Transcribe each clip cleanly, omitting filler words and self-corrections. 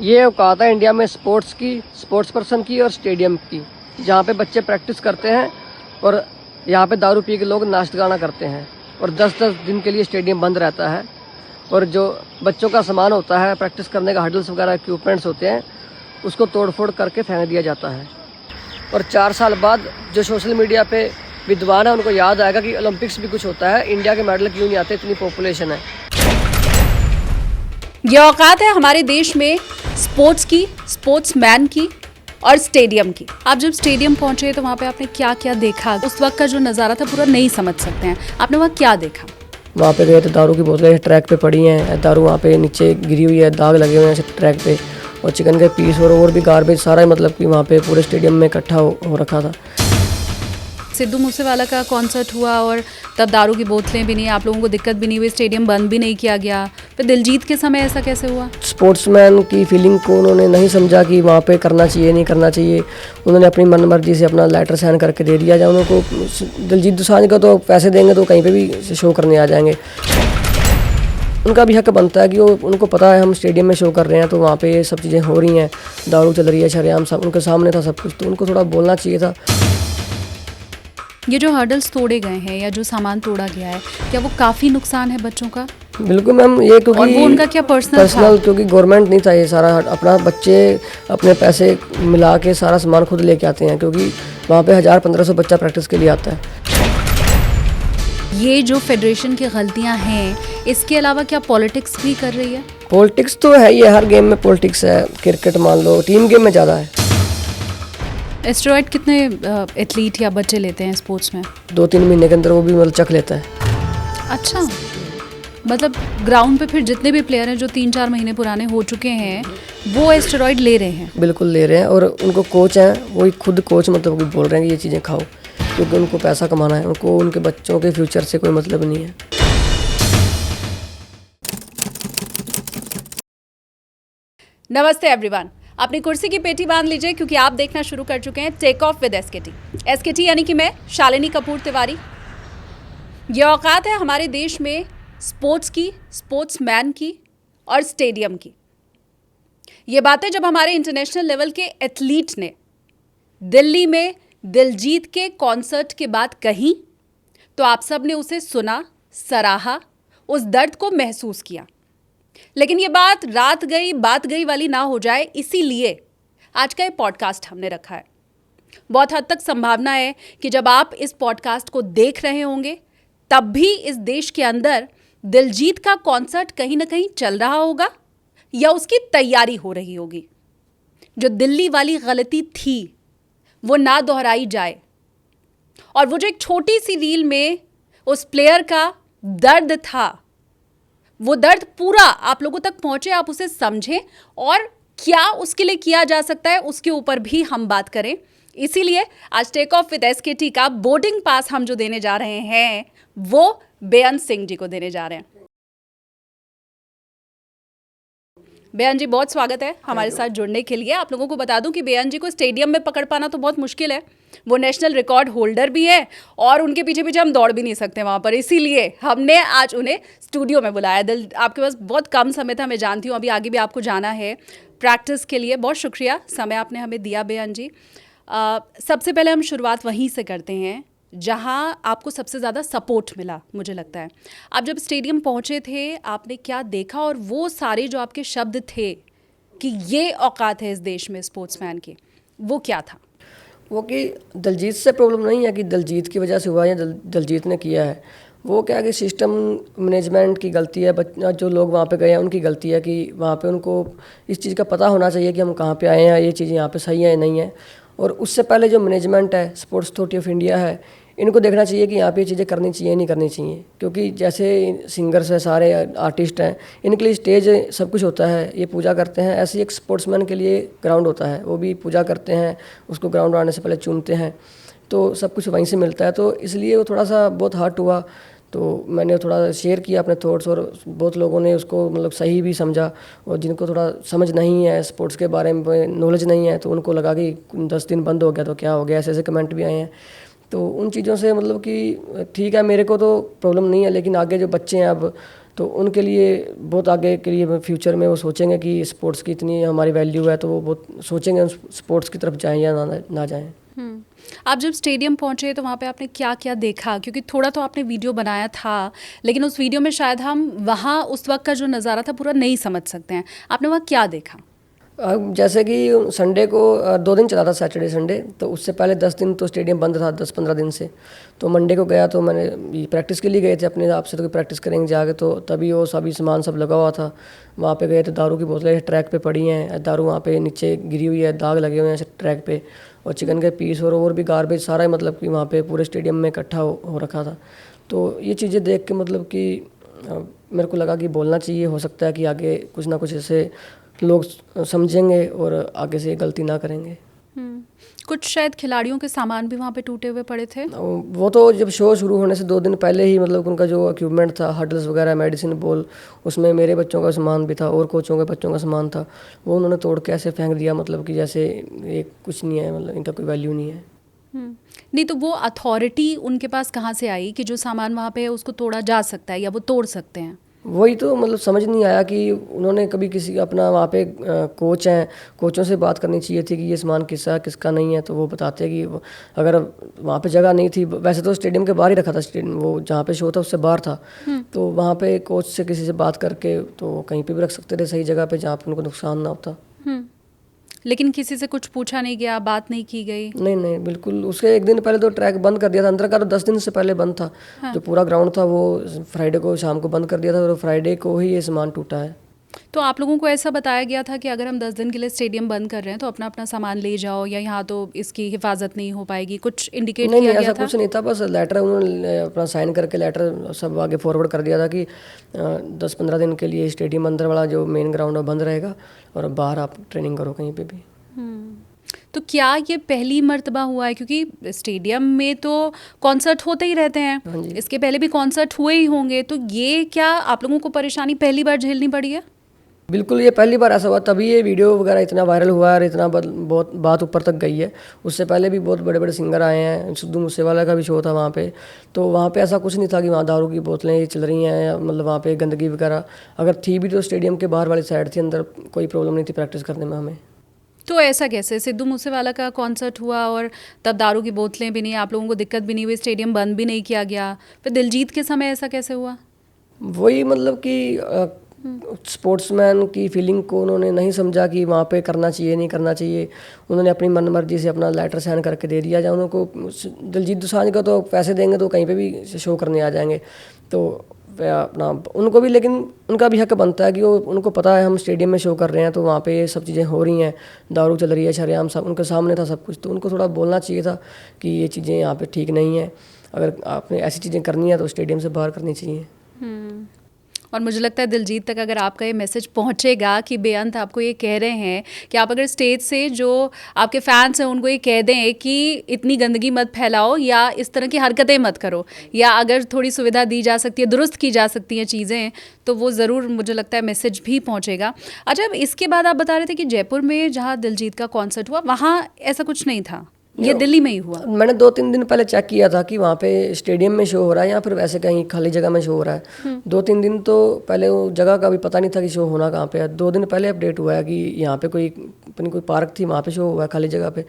ये औकात है इंडिया में स्पोर्ट्स की, स्पोर्ट्स पर्सन की और स्टेडियम की, जहाँ पे बच्चे प्रैक्टिस करते हैं और यहाँ पे दारू पी के लोग नाच गाना करते हैं और 10-10 दिन के लिए स्टेडियम बंद रहता है। और जो बच्चों का सामान होता है, प्रैक्टिस करने का हडल्स वगैरह इक्विपमेंट्स होते हैं, उसको तोड़-फोड़ करके फेंक दिया जाता है। और 4 साल बाद जो सोशल मीडिया पे विद्वान है उनको याद आएगा कि ओलंपिक्स भी कुछ होता है, इंडिया के मेडल क्यों नहीं आते, इतनी पॉपुलेशन है। ये औकात है हमारे देश में स्पोर्ट्स की, स्पोर्ट्समैन की और स्टेडियम की। आप जब स्टेडियम पहुंचे तो वहाँ पे आपने क्या क्या देखा? उस वक्त का जो नज़ारा था पूरा नहीं समझ सकते हैं, आपने वहाँ क्या देखा? वहाँ पे गए तो दारू की बोतलें ट्रैक पे पड़ी हैं, दारू वहाँ पे नीचे गिरी हुई है, दाग लगे हुए हैं ट्रैक पे, और चिकन के पीस और भी गार्बेज सारा मतलब कि वहाँ पे पूरे स्टेडियम में इकट्ठा हो रखा था। सिद्धू मूसेवाला का कॉन्सर्ट हुआ और तब दारू की बोतलें भी नहीं, आप लोगों को दिक्कत भी नहीं हुई, स्टेडियम बंद भी नहीं किया गया। फिर दिलजीत के समय ऐसा कैसे हुआ? स्पोर्ट्समैन की फीलिंग को उन्होंने नहीं समझा कि वहाँ पे करना चाहिए नहीं करना चाहिए। उन्होंने अपनी मन मर्जी से अपना लेटर साइन करके दे दिया। जब उनको दिलजीत दोसांझ का तो पैसे देंगे तो कहीं पे भी शो करने आ जाएंगे। उनका भी हक बनता है कि उनको पता है हम स्टेडियम में शो कर रहे हैं तो वहाँ पे ये सब चीज़ें हो रही हैं, दारू चल रही है शरेआम, सब उनके सामने था सब कुछ, तो उनको थोड़ा बोलना चाहिए था। ये जो हर्डल्स तोड़े गए हैं या जो सामान तोड़ा गया है, क्या वो काफ़ी नुकसान है बच्चों का? बिल्कुल मैम, ये क्योंकि और वो उनका क्या पर्सनल क्योंकि गवर्नमेंट नहीं था, ये सारा अपना बच्चे अपने पैसे मिला के सारा सामान खुद लेके आते हैं, क्योंकि वहाँ पे 1000-1500 बच्चा प्रैक्टिस के लिए आता है। ये जो फेडरेशन की गलतियां हैं, इसके अलावा क्या पॉलिटिक्स भी कर रही है? पॉलिटिक्स तो है, ये हर गेम में पॉलिटिक्स है। क्रिकेट मान लो, टीम गेम में ज़्यादा है। एस्टेरॉयड कितने एथलीट या बच्चे लेते हैं स्पोर्ट्स में? 2-3 महीने के अंदर वो भी मतलब चख लेता है। अच्छा, मतलब ग्राउंड पे फिर जितने भी प्लेयर हैं जो 3-4 महीने पुराने हो चुके हैं, वो एस्टेरॉयड ले रहे हैं? बिल्कुल ले रहे हैं, और उनको कोच हैं, वही खुद कोच मतलब बोल रहे हैं कि ये चीज़ें खाओ, क्योंकि उनको पैसा कमाना है, उनको उनके बच्चों के फ्यूचर से कोई मतलब नहीं है। नमस्ते एवरीवन, अपनी कुर्सी की पेटी बांध लीजिए क्योंकि आप देखना शुरू कर चुके हैं take off with SKT. SKT यानी कि मैं शालिनी कपूर तिवारी। ये औकात है हमारे देश में स्पोर्ट्स की, स्पोर्ट्समैन की और स्टेडियम की। ये बातें जब हमारे इंटरनेशनल लेवल के एथलीट ने दिल्ली में दिलजीत के कॉन्सर्ट के बाद कही तो आप सब ने उसे सुना, सराहा, उस दर्द को महसूस किया। लेकिन ये बात रात गई बात गई वाली ना हो जाए, इसीलिए आज का ये पॉडकास्ट हमने रखा है। बहुत हद तक संभावना है कि जब आप इस पॉडकास्ट को देख रहे होंगे तब भी इस देश के अंदर दिलजीत का कॉन्सर्ट कहीं ना कहीं चल रहा होगा या उसकी तैयारी हो रही होगी। जो दिल्ली वाली गलती थी वो ना दोहराई जाए, और वो जो एक छोटी सी रील में उस प्लेयर का दर्द था, वो दर्द पूरा आप लोगों तक पहुंचे, आप उसे समझें और क्या उसके लिए किया जा सकता है उसके ऊपर भी हम बात करें। इसीलिए आज टेक ऑफ विद एसकेटी का बोर्डिंग पास हम जो देने जा रहे हैं वो बेअंत सिंह जी को देने जा रहे हैं। बेअंत जी, बहुत स्वागत है हमारे साथ जुड़ने के लिए। आप लोगों को बता दूं कि बेअंत जी को स्टेडियम में पकड़ पाना तो बहुत मुश्किल है। वो नेशनल रिकॉर्ड होल्डर भी है और उनके पीछे पीछे हम दौड़ भी नहीं सकते वहाँ पर, इसीलिए हमने आज उन्हें स्टूडियो में बुलाया। आपके पास बहुत कम समय था, मैं जानती हूँ, अभी आगे भी आपको जाना है प्रैक्टिस के लिए। बहुत शुक्रिया, समय आपने हमें दिया बेअंत जी। सबसे पहले हम शुरुआत वहीं से करते हैं जहाँ आपको सबसे ज़्यादा सपोर्ट मिला, मुझे लगता है। आप जब स्टेडियम पहुँचे थे, आपने क्या देखा, और वो सारे जो आपके शब्द थे कि ये औकात है इस देश में स्पोर्ट्समैन की, वो क्या था? वो कि दिलजीत से प्रॉब्लम नहीं है कि दिलजीत की वजह से हुआ या दिलजीत ने किया है। वो क्या कि सिस्टम मैनेजमेंट की गलती है, जो लोग वहाँ पे गए हैं उनकी गलती है कि वहाँ पे उनको इस चीज़ का पता होना चाहिए कि हम कहाँ पे आए हैं, ये चीज़ें यहाँ पे सही है या नहीं है। और उससे पहले जो मैनेजमेंट है, स्पोर्ट्स अथॉरिटी ऑफ इंडिया है, इनको देखना चाहिए कि यहाँ पे ये चीज़ें करनी चाहिए नहीं करनी चाहिए, क्योंकि जैसे सिंगर्स हैं, सारे आर्टिस्ट हैं, इनके लिए स्टेज सब कुछ होता है, ये पूजा करते हैं। ऐसे ही एक स्पोर्ट्समैन के लिए ग्राउंड होता है, वो भी पूजा करते हैं, उसको ग्राउंड आने से पहले चुनते हैं, तो सब कुछ वहीं से मिलता है। तो इसलिए वो थोड़ा सा बहुत हर्ट हुआ, तो मैंने थोड़ा शेयर किया अपने थॉट्स, और बहुत लोगों ने उसको मतलब सही भी समझा, और जिनको थोड़ा समझ नहीं है स्पोर्ट्स के बारे में, नॉलेज नहीं है, तो उनको लगा कि 10 दिन बंद हो गया तो क्या हो गया, ऐसे ऐसे कमेंट भी आए हैं। तो उन चीज़ों से मतलब कि ठीक है, मेरे को तो प्रॉब्लम नहीं है, लेकिन आगे जो बच्चे हैं अब तो उनके लिए बहुत आगे के लिए फ्यूचर में वो सोचेंगे कि स्पोर्ट्स की इतनी हमारी वैल्यू है, तो वो बहुत सोचेंगे उस स्पोर्ट्स की तरफ जाएं या ना जाएं। आप जब स्टेडियम पहुंचे तो वहाँ पे आपने क्या क्या देखा, क्योंकि थोड़ा तो आपने वीडियो बनाया था, लेकिन उस वीडियो में शायद हम वहाँ उस वक्त का जो नज़ारा था पूरा नहीं समझ सकते हैं। आपने वहाँ क्या देखा? जैसे कि संडे को 2 दिन चला था, सैटरडे संडे, तो उससे पहले 10 दिन तो स्टेडियम बंद था, 10-15 दिन से। तो मंडे को गया तो मैंने प्रैक्टिस के लिए गए थे अपने हिसाब से, तो प्रैक्टिस करेंगे जाके, तो तभी वो सभी सामान सब लगा हुआ था। वहाँ पे गए तो दारू की बोतलें ट्रैक पे पड़ी हैं, दारू वहाँ पे नीचे गिरी हुई है, दाग लगे हुए हैं ट्रैक पे, और चिकन के पीस और भी गार्बेज सारा ही मतलब कि वहाँ पे पूरे स्टेडियम में इकट्ठा हो रखा था। तो ये चीज़ें देख के मतलब कि मेरे को लगा कि बोलना चाहिए, हो सकता है कि आगे कुछ ना कुछ ऐसे लोग समझेंगे और आगे से गलती ना करेंगे। कुछ शायद खिलाड़ियों के सामान भी वहाँ पे टूटे हुए पड़े थे। वो तो जब शो शुरू होने से 2 दिन पहले ही मतलब उनका जो इक्विपमेंट था, हडल्स वगैरह, मेडिसिन बॉल, उसमें मेरे बच्चों का सामान भी था और कोचों के बच्चों का सामान था, वो उन्होंने तोड़ के ऐसे फेंक दिया, मतलब कि जैसे ये कुछ नहीं है, मतलब इनका कोई वैल्यू नहीं है। नहीं तो वो अथॉरिटी उनके पास कहाँ से आई कि जो सामान वहाँ पे है उसको तोड़ा जा सकता है या वो तोड़ सकते हैं? वही तो मतलब समझ नहीं आया कि उन्होंने कभी किसी अपना वहाँ पे कोच हैं, कोचों से बात करनी चाहिए थी कि ये सामान किसका है किसका नहीं है, तो वो बताते हैं कि अगर वहाँ पे जगह नहीं थी, वैसे तो स्टेडियम के बाहर ही रखा था, स्टेडियम वो जहाँ पे शो था उससे बाहर था, तो वहाँ पे कोच से किसी से बात करके तो कहीं पे भी रख सकते थे सही जगह पे जहाँ पे उनको नुकसान ना होता। लेकिन किसी से कुछ पूछा नहीं गया, बात नहीं की गई? नहीं बिल्कुल, उसके 1 दिन पहले तो ट्रैक बंद कर दिया था, अंदर का तो 10 दिन से पहले बंद था। हाँ। जो पूरा ग्राउंड था वो फ्राइडे को शाम को बंद कर दिया था, और फ्राइडे को ही ये सामान टूटा है। तो आप लोगों को ऐसा बताया गया था कि अगर हम 10 दिन के लिए स्टेडियम बंद कर रहे हैं तो अपना अपना सामान ले जाओ, या यहाँ तो इसकी हिफाजत नहीं हो पाएगी, कुछ इंडिकेट किया गया था? नहीं, ऐसा कुछ नहीं था, बस लेटर उन्होंने अपना साइन करके लेटर सब आगे फॉरवर्ड कर दिया था कि 10-15 दिन के लिए स्टेडियम अंदर वाला जो मेन ग्राउंड है बंद रहेगा, और बाहर आप ट्रेनिंग करो कहीं पे भी। तो क्या ये पहली मर्तबा हुआ है, क्योंकि स्टेडियम में तो कॉन्सर्ट होते ही रहते हैं, हाँ जी। इसके पहले भी कॉन्सर्ट हुए ही होंगे, तो ये क्या आप लोगों को परेशानी पहली बार झेलनी पड़ी है? बिल्कुल, ये पहली बार ऐसा हुआ, तभी ये वीडियो वगैरह इतना वायरल हुआ और इतना बहुत बात ऊपर तक गई है। उससे पहले भी बहुत बड़े बड़े सिंगर आए हैं, सिद्धू मूसेवाला का भी शो था वहाँ पे, तो वहाँ पे ऐसा कुछ नहीं था कि वहाँ दारू की बोतलें ये चल रही हैं, मतलब वहाँ पे गंदगी वगैरह अगर थी भी तो स्टेडियम के बाहर वाली साइड थी, अंदर कोई प्रॉब्लम नहीं थी प्रैक्टिस करने में हमें। तो ऐसा कैसे सिद्धू मूसेवाला का कॉन्सर्ट हुआ और तब दारू की बोतलें भी नहीं, आप लोगों को दिक्कत भी नहीं हुई, स्टेडियम बंद भी नहीं किया गया, फिर दिलजीत के समय ऐसा कैसे हुआ? वही मतलब कि स्पोर्ट्समैन की फीलिंग को उन्होंने नहीं समझा कि वहाँ पे करना चाहिए नहीं करना चाहिए, उन्होंने अपनी मन मर्जी से अपना लेटर साइन करके दे दिया। जब उनको दिलजीत दोसांझ का तो पैसे देंगे तो कहीं पे भी शो करने आ जाएंगे, तो अपना उनको भी, लेकिन उनका भी हक बनता है कि वो, उनको पता है हम स्टेडियम में शो कर रहे हैं तो वहाँ पे ये सब चीज़ें हो रही हैं, दारू चल रही है शरेआम, सब उनके सामने था सब कुछ, तो उनको थोड़ा बोलना चाहिए था कि ये चीज़ें यहाँ पे ठीक नहीं है, अगर आपने ऐसी चीज़ें करनी है तो स्टेडियम से बाहर करनी चाहिए। और मुझे लगता है दिलजीत तक अगर आपका ये मैसेज पहुंचेगा कि बेअंत आपको ये कह रहे हैं कि आप अगर स्टेज से जो आपके फैंस हैं उनको ये कह दें कि इतनी गंदगी मत फैलाओ या इस तरह की हरकतें मत करो, या अगर थोड़ी सुविधा दी जा सकती है, दुरुस्त की जा सकती हैं चीज़ें, तो वो ज़रूर मुझे लगता है मैसेज भी पहुँचेगा। अच्छा, इसके बाद आप बता रहे थे कि जयपुर में जहाँ दिलजीत का कॉन्सर्ट हुआ वहाँ ऐसा कुछ नहीं था, ये दिल्ली में ही हुआ? मैंने 2-3 दिन पहले चेक किया था कि वहाँ पे स्टेडियम में शो हो रहा है या फिर वैसे कहीं खाली जगह में शो हो रहा है। 2-3 दिन तो पहले वो जगह का भी पता नहीं था कि शो होना कहाँ पे है। 2 दिन पहले अपडेट हुआ है कि यहाँ पे कोई पार्क थी, वहाँ पे शो हुआ है खाली जगह पे।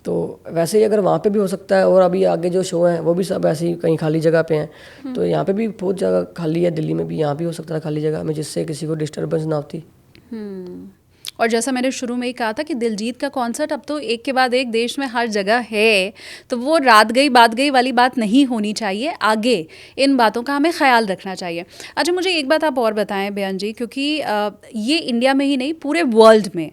तो वैसे ही अगर वहाँ पे भी हो सकता है, और अभी आगे जो शो हैं वो भी सब ऐसे ही कहीं खाली जगह पे हैं, तो यहाँ पे भी बहुत जगह खाली है, दिल्ली में भी यहाँ भी हो सकता है खाली जगह में, जिससे किसी को डिस्टर्बेंस ना होती। और जैसा मैंने शुरू में ही कहा था कि दिलजीत का कॉन्सर्ट अब तो एक के बाद एक देश में हर जगह है, तो वो रात गई बात गई वाली बात नहीं होनी चाहिए, आगे इन बातों का हमें ख्याल रखना चाहिए। अच्छा, मुझे एक बात आप और बताएं बेअंत जी, क्योंकि ये इंडिया में ही नहीं पूरे वर्ल्ड में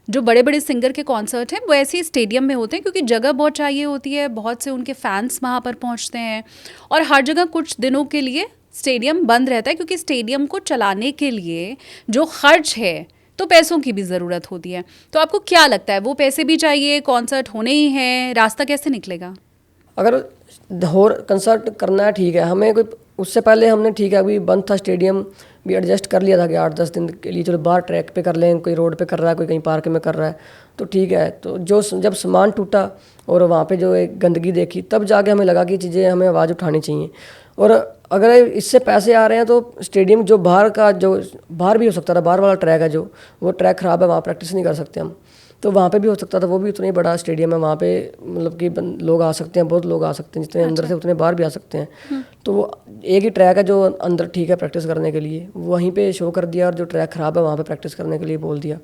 जो बड़े बड़े सिंगर के कॉन्सर्ट हैं वो ऐसे ही स्टेडियम में होते हैं, क्योंकि जगह बहुत चाहिए होती है, बहुत से उनके फैंस वहाँ पर पहुँचते हैं, और हर जगह कुछ दिनों के लिए स्टेडियम बंद रहता है, क्योंकि स्टेडियम को चलाने के लिए जो खर्च है तो पैसों की भी ज़रूरत होती है। तो आपको क्या लगता है, वो पैसे भी चाहिए, कॉन्सर्ट होने ही हैं, रास्ता कैसे निकलेगा? अगर और कंसर्ट करना है ठीक है, हमें कोई उससे पहले हमने ठीक है अभी बंद था स्टेडियम भी एडजस्ट कर लिया था कि 8-10 दिन के लिए चलो बाहर ट्रैक पे कर लें, कोई रोड पे कर रहा है, कोई कहीं पार्क में कर रहा है, तो ठीक है। तो जब सामान टूटा और वहाँ पे जो एक गंदगी देखी, तब जाके हमें लगा कि चीज़ें हमें आवाज़ उठानी चाहिए। और अगर इससे पैसे आ रहे हैं तो स्टेडियम जो बाहर भी हो सकता था, बाहर वाला ट्रैक है जो, वो ट्रैक ख़राब है, वहाँ प्रैक्टिस नहीं कर सकते हम, तो वहाँ पे भी हो सकता था। वो भी उतना ही बड़ा स्टेडियम है, वहाँ पे मतलब कि लोग आ सकते हैं, बहुत लोग आ सकते हैं, जितने अंदर से उतने बाहर भी आ सकते हैं। तो वो एक ही ट्रैक है जो अंदर ठीक है प्रैक्टिस करने के लिए, वहीं पे शो कर दिया, और जो ट्रैक ख़राब है वहाँ पे प्रैक्टिस करने के लिए बोल दिया।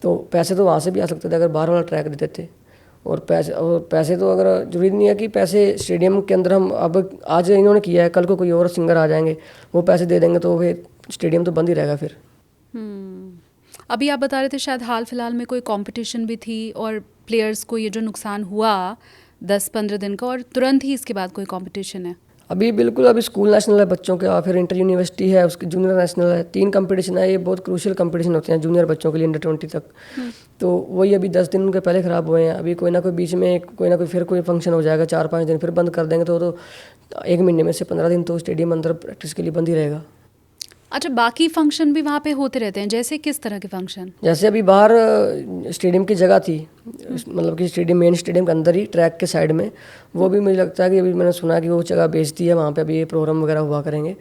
तो पैसे तो वहाँ से भी आ सकते थे अगर बाहर वाला ट्रैक दे देते। और पैसे तो अगर जरूरी नहीं है कि पैसे स्टेडियम के अंदर हम, अब आज इन्होंने किया है, कल को कोई और सिंगर आ जाएंगे, वो पैसे दे देंगे, तो फिर स्टेडियम तो बंद ही रहेगा फिर। अभी आप बता रहे थे शायद हाल फिलहाल में कोई कंपटीशन भी थी और प्लेयर्स को ये जो नुकसान हुआ 10-15 दिन का, और तुरंत ही इसके बाद कोई कंपटीशन है? अभी बिल्कुल, अभी स्कूल नेशनल है बच्चों के, और फिर इंटर यूनिवर्सिटी है, उसके जूनियर नेशनल है, 3 कंपटीशन है। ये बहुत क्रूशियल कंपटीशन होते हैं जूनियर बच्चों के लिए, अंडर 20 तक। तो वही अभी 10 दिन उनके पहले ख़राब हुए हैं। अभी कोई ना कोई बीच में कोई ना कोई फिर कोई फंक्शन हो जाएगा, 4-5 दिन फिर बंद कर देंगे, तो 1 महीने में से 15 दिन तो स्टेडियम अंदर प्रैक्टिस के लिए बंद ही रहेगा। अच्छा, बाकी फंक्शन भी वहाँ पे होते रहते हैं? जैसे किस तरह के फंक्शन? जैसे अभी बाहर स्टेडियम की जगह थी, मतलब कि मेन स्टेडियम के अंदर ही ट्रैक के साइड में, वो भी मुझे लगता है कि अभी मैंने सुना कि वो जगह बेच दी है, वहाँ पे अभी ये प्रोग्राम वगैरह हुआ करेंगे।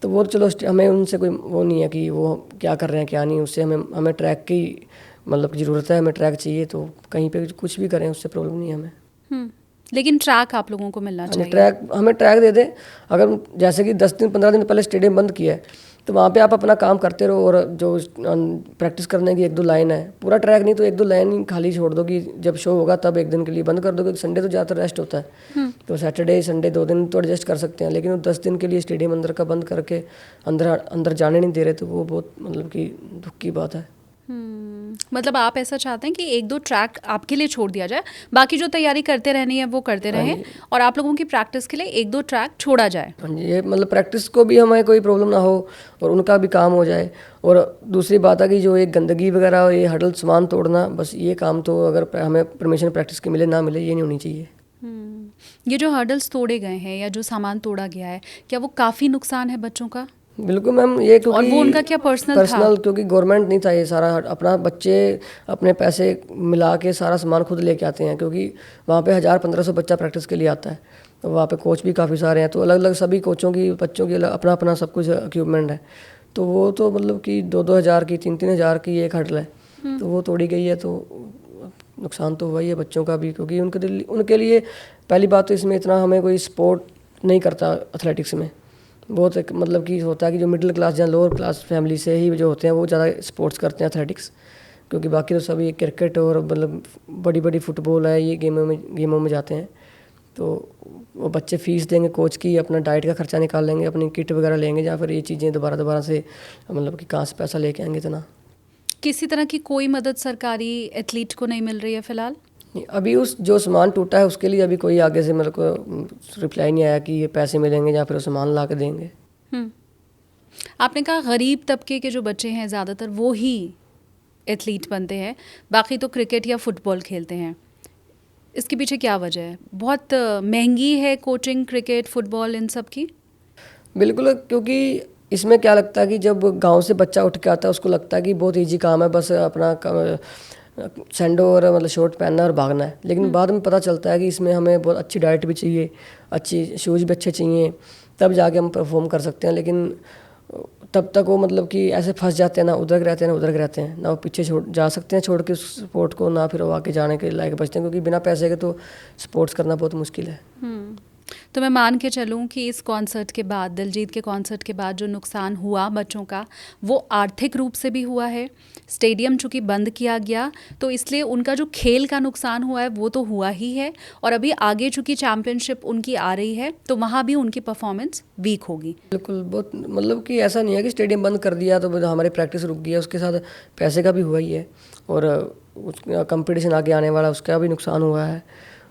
तो वो चलो, हमें उनसे कोई वो नहीं है कि वो क्या कर रहे हैं क्या नहीं, उससे हमें ट्रैक की मतलब की ज़रूरत है, हमें ट्रैक चाहिए, तो कहीं पर कुछ भी करें उससे प्रॉब्लम नहीं है हमें। लेकिन ट्रैक आप लोगों को मिलना चाहिए। हमें ट्रैक दे दें। अगर जैसे कि 10-15 दिन पहले स्टेडियम बंद किया है, तो वहाँ पे आप अपना काम करते रहो, और जो प्रैक्टिस करने की 1-2 लाइन है, पूरा ट्रैक नहीं तो 1-2 लाइन ही खाली छोड़ दो कि जब शो होगा तब 1 दिन के लिए बंद कर दो, क्योंकि संडे तो ज़्यादातर रेस्ट होता है। तो सैटरडे संडे 2 दिन तो एडजस्ट कर सकते हैं, लेकिन वो 10 दिन के लिए स्टेडियम अंदर का बंद करके अंदर जाने नहीं दे रहे, तो वो बहुत मतलब कि दुख की बात है। मतलब आप ऐसा चाहते हैं कि 1-2 ट्रैक आपके लिए छोड़ दिया जाए, बाकी जो तैयारी करते रहनी है वो करते रहें, और आप लोगों की प्रैक्टिस के लिए 1-2 ट्रैक छोड़ा जाए। हाँ जी, ये मतलब प्रैक्टिस को भी हमें कोई प्रॉब्लम ना हो, और उनका भी काम हो जाए। और दूसरी बात है कि जो ये गंदगी वगैरह और ये हडल सामान तोड़ना, बस ये काम तो अगर हमें परमिशन प्रैक्टिस के मिले ना मिले, ये नहीं होनी चाहिए। ये जो हर्डल्स तोड़े गए हैं या जो सामान तोड़ा गया है, क्या वो काफ़ी नुकसान है बच्चों का? बिल्कुल मैम, ये क्योंकि और वो उनका क्या पर्सनल था? क्योंकि गवर्नमेंट नहीं था, ये सारा अपना बच्चे अपने पैसे मिला के सारा सामान खुद लेके आते हैं, क्योंकि वहाँ पे 1000-1500 बच्चा प्रैक्टिस के लिए आता है। तो वहाँ पे कोच भी काफ़ी सारे हैं, तो अलग अलग सभी कोचों की बच्चों की अपना अपना सब कुछ इक्विपमेंट है। तो वो तो मतलब कि 2-2 हज़ार की 3-3 हज़ार की एक हडल है, तो वो तोड़ी गई है, तो नुकसान तो हुआ ही है बच्चों का भी, क्योंकि उनके लिए पहली बात तो इसमें इतना हमें कोई सपोर्ट नहीं करता एथलेटिक्स में। बहुत एक मतलब कि होता है कि जो मिडिल क्लास या लोअर क्लास फैमिली से ही जो होते हैं वो ज़्यादा स्पोर्ट्स करते हैं एथलेटिक्स, क्योंकि बाकी तो सभी क्रिकेट और मतलब बड़ी बड़ी फुटबॉल है, ये गेमों में जाते हैं। तो वो बच्चे फ़ीस देंगे कोच की, अपना डाइट का खर्चा निकाल लेंगे, अपनी किट वगैरह लेंगे, या फिर ये चीज़ें दोबारा से मतलब कि कहाँ से पैसा लेके आएंगे इतना। किसी तरह की कोई मदद सरकारी एथलीट को नहीं मिल रही है फिलहाल? अभी उस जो सामान टूटा है उसके लिए अभी कोई आगे से मेरे को रिप्लाई नहीं आया कि ये पैसे मिलेंगे या फिर सामान ला के देंगे। आपने कहा गरीब तबके के जो बच्चे हैं ज़्यादातर वो ही एथलीट बनते हैं, बाकी तो क्रिकेट या फुटबॉल खेलते हैं। इसके पीछे क्या वजह है? बहुत महंगी है कोचिंग क्रिकेट फुटबॉल इन सब की? बिल्कुल, क्योंकि इसमें क्या लगता है कि जब गांव से बच्चा उठ के आता है उसको लगता है कि बहुत इजी काम है, बस अपना सैंडो और मतलब शॉर्ट पहनना और भागना है। लेकिन बाद में पता चलता है कि इसमें हमें बहुत अच्छी डाइट भी चाहिए, अच्छी शूज़ भी अच्छे चाहिए, तब जाके हम परफॉर्म कर सकते हैं। लेकिन तब तक वो मतलब कि ऐसे फंस जाते हैं, ना उधर के रहते हैं ना उधर के रहते हैं, ना वो पीछे जा सकते हैं छोड़ के उस स्पोर्ट को, ना फिर वो आगे जाने के लायक बचते हैं, क्योंकि बिना पैसे के तो स्पोर्ट्स करना बहुत मुश्किल है। तो मैं मान के चलूँ कि इस कॉन्सर्ट के बाद, दिलजीत के कॉन्सर्ट के बाद जो नुकसान हुआ बच्चों का, वो आर्थिक रूप से भी हुआ है। स्टेडियम चूँकि बंद किया गया तो इसलिए उनका जो खेल का नुकसान हुआ है वो तो हुआ ही है, और अभी आगे चूँकि चैम्पियनशिप उनकी आ रही है तो वहाँ भी उनकी परफॉर्मेंस वीक होगी। बिल्कुल, बहुत मतलब कि ऐसा नहीं है कि स्टेडियम बंद कर दिया तो हमारी प्रैक्टिस रुक गई है, उसके साथ पैसे का भी हुआ ही है, और उसका कंपटीशन आगे आने वाला उसका भी नुकसान हुआ है।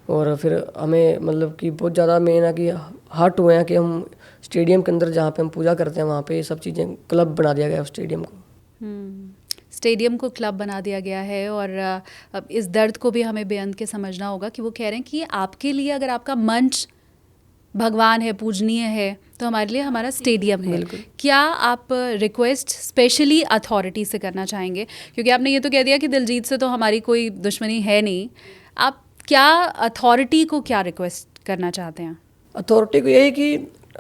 और फिर हमें मतलब कि बहुत ज़्यादा मेन है कि हर्ट हुए हैं कि हम स्टेडियम के अंदर जहाँ पे हम पूजा करते हैं वहाँ पे ये सब चीज़ें क्लब बना दिया गया है उस स्टेडियम को। स्टेडियम को क्लब बना दिया गया है, और अब इस दर्द को भी हमें बेअंत के समझना होगा कि वो कह रहे हैं कि आपके लिए अगर आपका मंच भगवान है, पूजनीय है, तो हमारे लिए हमारा स्टेडियम है। क्या आप रिक्वेस्ट स्पेशली अथॉरिटी से करना चाहेंगे? क्योंकि आपने ये तो कह दिया कि दिलजीत से तो हमारी कोई दुश्मनी है नहीं, आप क्या अथॉरिटी को क्या रिक्वेस्ट करना चाहते हैं? अथॉरिटी को यही कि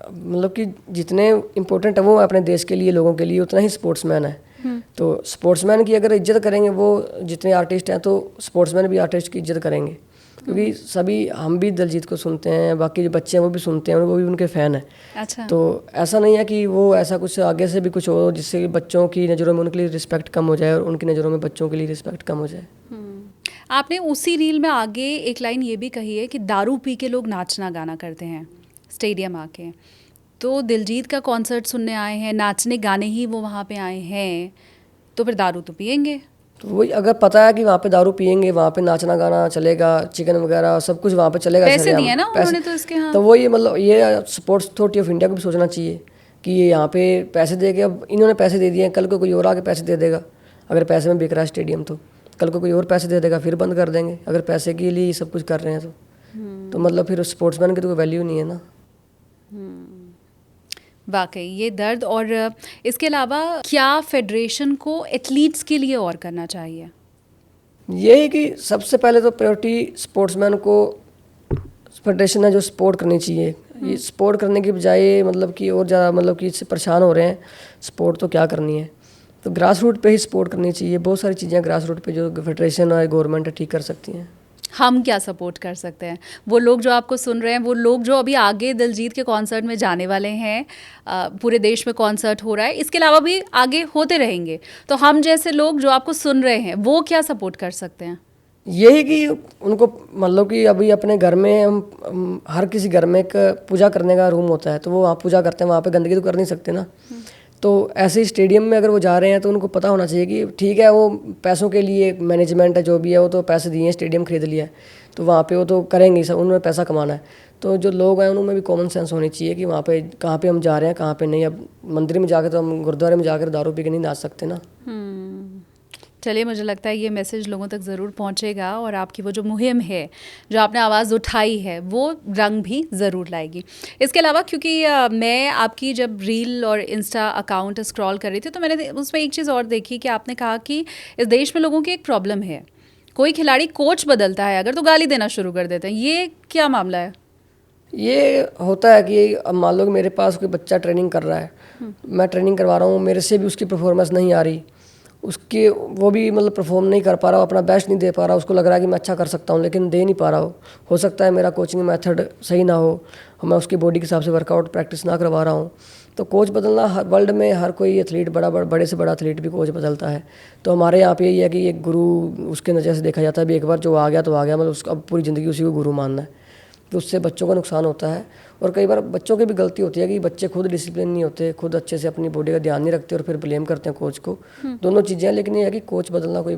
मतलब कि जितने इम्पोर्टेंट है वो अपने देश के लिए, लोगों के लिए, उतना ही स्पोर्ट्समैन है। तो स्पोर्ट्समैन की अगर इज्जत करेंगे वो जितने आर्टिस्ट हैं, तो स्पोर्ट्समैन भी आर्टिस्ट की इज्जत करेंगे। क्योंकि सभी, हम भी दिलजीत को सुनते हैं, बाकी जो बच्चे हैं वो भी सुनते हैं, वो भी उनके फ़ैन हैं। अच्छा। तो ऐसा नहीं है कि वो ऐसा कुछ आगे से भी कुछ हो जिससे बच्चों की नज़रों में उनके लिए रिस्पेक्ट कम हो जाए और उनकी नज़रों में बच्चों के लिए रिस्पेक्ट कम हो जाए। आपने उसी रील में आगे एक लाइन ये भी कही है कि दारू पी के लोग नाचना गाना करते हैं स्टेडियम आके। तो दिलजीत का कॉन्सर्ट सुनने आए हैं, नाचने गाने ही वो वहाँ पे आए हैं, तो फिर दारू तो पियेंगे। तो वही, अगर पता है कि वहाँ पे दारू पियेंगे, वहाँ पे नाचना गाना चलेगा, चिकन वगैरह सब कुछ वहाँ पे चलेगा, पैसे सरेआम, दिए ना उन्होंने तो इसके। हाँ, तो वही मतलब ये स्पोर्ट्स अथॉरिटी ऑफ इंडिया को भी सोचना चाहिए कि ये यहाँ पे पैसे दे के, अब इन्होंने पैसे दे दिए हैं, कल को कोई और आके पैसे दे देगा। अगर पैसे में बिक रहा है स्टेडियम, तो कल को कोई और पैसे दे देगा, फिर बंद कर देंगे। अगर पैसे के लिए ये सब कुछ कर रहे हैं तो मतलब फिर स्पोर्ट्समैन की तो कोई वैल्यू नहीं है ना। वाकई ये दर्द। और इसके अलावा क्या फेडरेशन को एथलीट्स के लिए और करना चाहिए? ये है कि सबसे पहले तो प्रायोरिटी स्पोर्ट्समैन को, फेडरेशन है जो सपोर्ट करनी चाहिए। ये सपोर्ट करने की बजाय मतलब कि और ज़्यादा मतलब कि इससे परेशान हो रहे हैं, सपोर्ट तो क्या करनी है, तो ग्रास रूट पे ही सपोर्ट करनी चाहिए। बहुत सारी चीज़ें ग्रास रूट पे जो फेडरेशन और गवर्नमेंट है ठीक कर सकती हैं। हम क्या सपोर्ट कर सकते हैं? वो लोग जो आपको सुन रहे हैं, वो लोग जो अभी आगे दिलजीत के कॉन्सर्ट में जाने वाले हैं, पूरे देश में कॉन्सर्ट हो रहा है, इसके अलावा भी आगे होते रहेंगे, तो हम जैसे लोग जो आपको सुन रहे हैं वो क्या सपोर्ट कर सकते हैं? यही कि उनको मतलब कि अभी अपने घर में हम हर किसी घर में एक पूजा करने का रूम होता है, तो वो वहाँ पूजा करते हैं, वहाँ पे गंदगी तो कर नहीं सकते ना। तो ऐसे ही स्टेडियम में अगर वो जा रहे हैं तो उनको पता होना चाहिए कि ठीक है, वो पैसों के लिए मैनेजमेंट है जो भी है, वो तो पैसे दिए हैं, स्टेडियम खरीद लिया है, तो वहाँ पे वो तो करेंगे ही सब, उन्होंने पैसा कमाना है। तो जो लोग हैं उनमें भी कॉमन सेंस होनी चाहिए कि वहाँ पे कहाँ पे हम जा रहे हैं, कहाँ पे नहीं। अब मंदिर में जाकर तो हम, गुरुद्वारे में जाकर दारू पी के नहीं नाच सकते ना। चलिए, मुझे लगता है ये मैसेज लोगों तक ज़रूर पहुंचेगा और आपकी वो जो मुहिम है, जो आपने आवाज़ उठाई है, वो रंग भी ज़रूर लाएगी। इसके अलावा क्योंकि मैं आपकी जब रील और इंस्टा अकाउंट स्क्रॉल कर रही थी, तो मैंने उसमें एक चीज़ और देखी कि आपने कहा कि इस देश में लोगों की एक प्रॉब्लम है, कोई खिलाड़ी कोच बदलता है अगर तो गाली देना शुरू कर देते हैं। ये क्या मामला है? ये होता है कि अब मान लो कि मेरे पास कोई बच्चा ट्रेनिंग कर रहा है, मैं ट्रेनिंग करवा रहा हूँ, मेरे से भी उसकी परफॉर्मेंस नहीं आ रही, उसके वो भी मतलब परफॉर्म नहीं कर पा रहा, अपना बेस्ट नहीं दे पा रहा, उसको लग रहा है कि मैं अच्छा कर सकता हूँ लेकिन दे नहीं पा रहा हो सकता है मेरा कोचिंग मेथड सही ना हो, मैं उसकी बॉडी के हिसाब से वर्कआउट प्रैक्टिस ना करवा रहा हूँ। तो कोच बदलना, हर वर्ल्ड में हर कोई एथलीट, बड़े से बड़ा एथलीट भी कोच बदलता है। तो हमारे यहाँ पे यही है कि एक गुरु उसके नज़र से देखा जाता है, भी एक बार जो आ गया तो आ गया, मतलब उसको अब पूरी ज़िंदगी उसी को गुरु मानना है, तो उससे बच्चों का नुकसान होता है। और कई बार बच्चों की भी गलती होती है कि बच्चे खुद डिसिप्लिन नहीं होते, खुद अच्छे से अपनी बॉडी का ध्यान नहीं रखते और फिर ब्लेम करते हैं कोच को। दोनों चीज़ें हैं, लेकिन ये है कि कोच बदलना कोई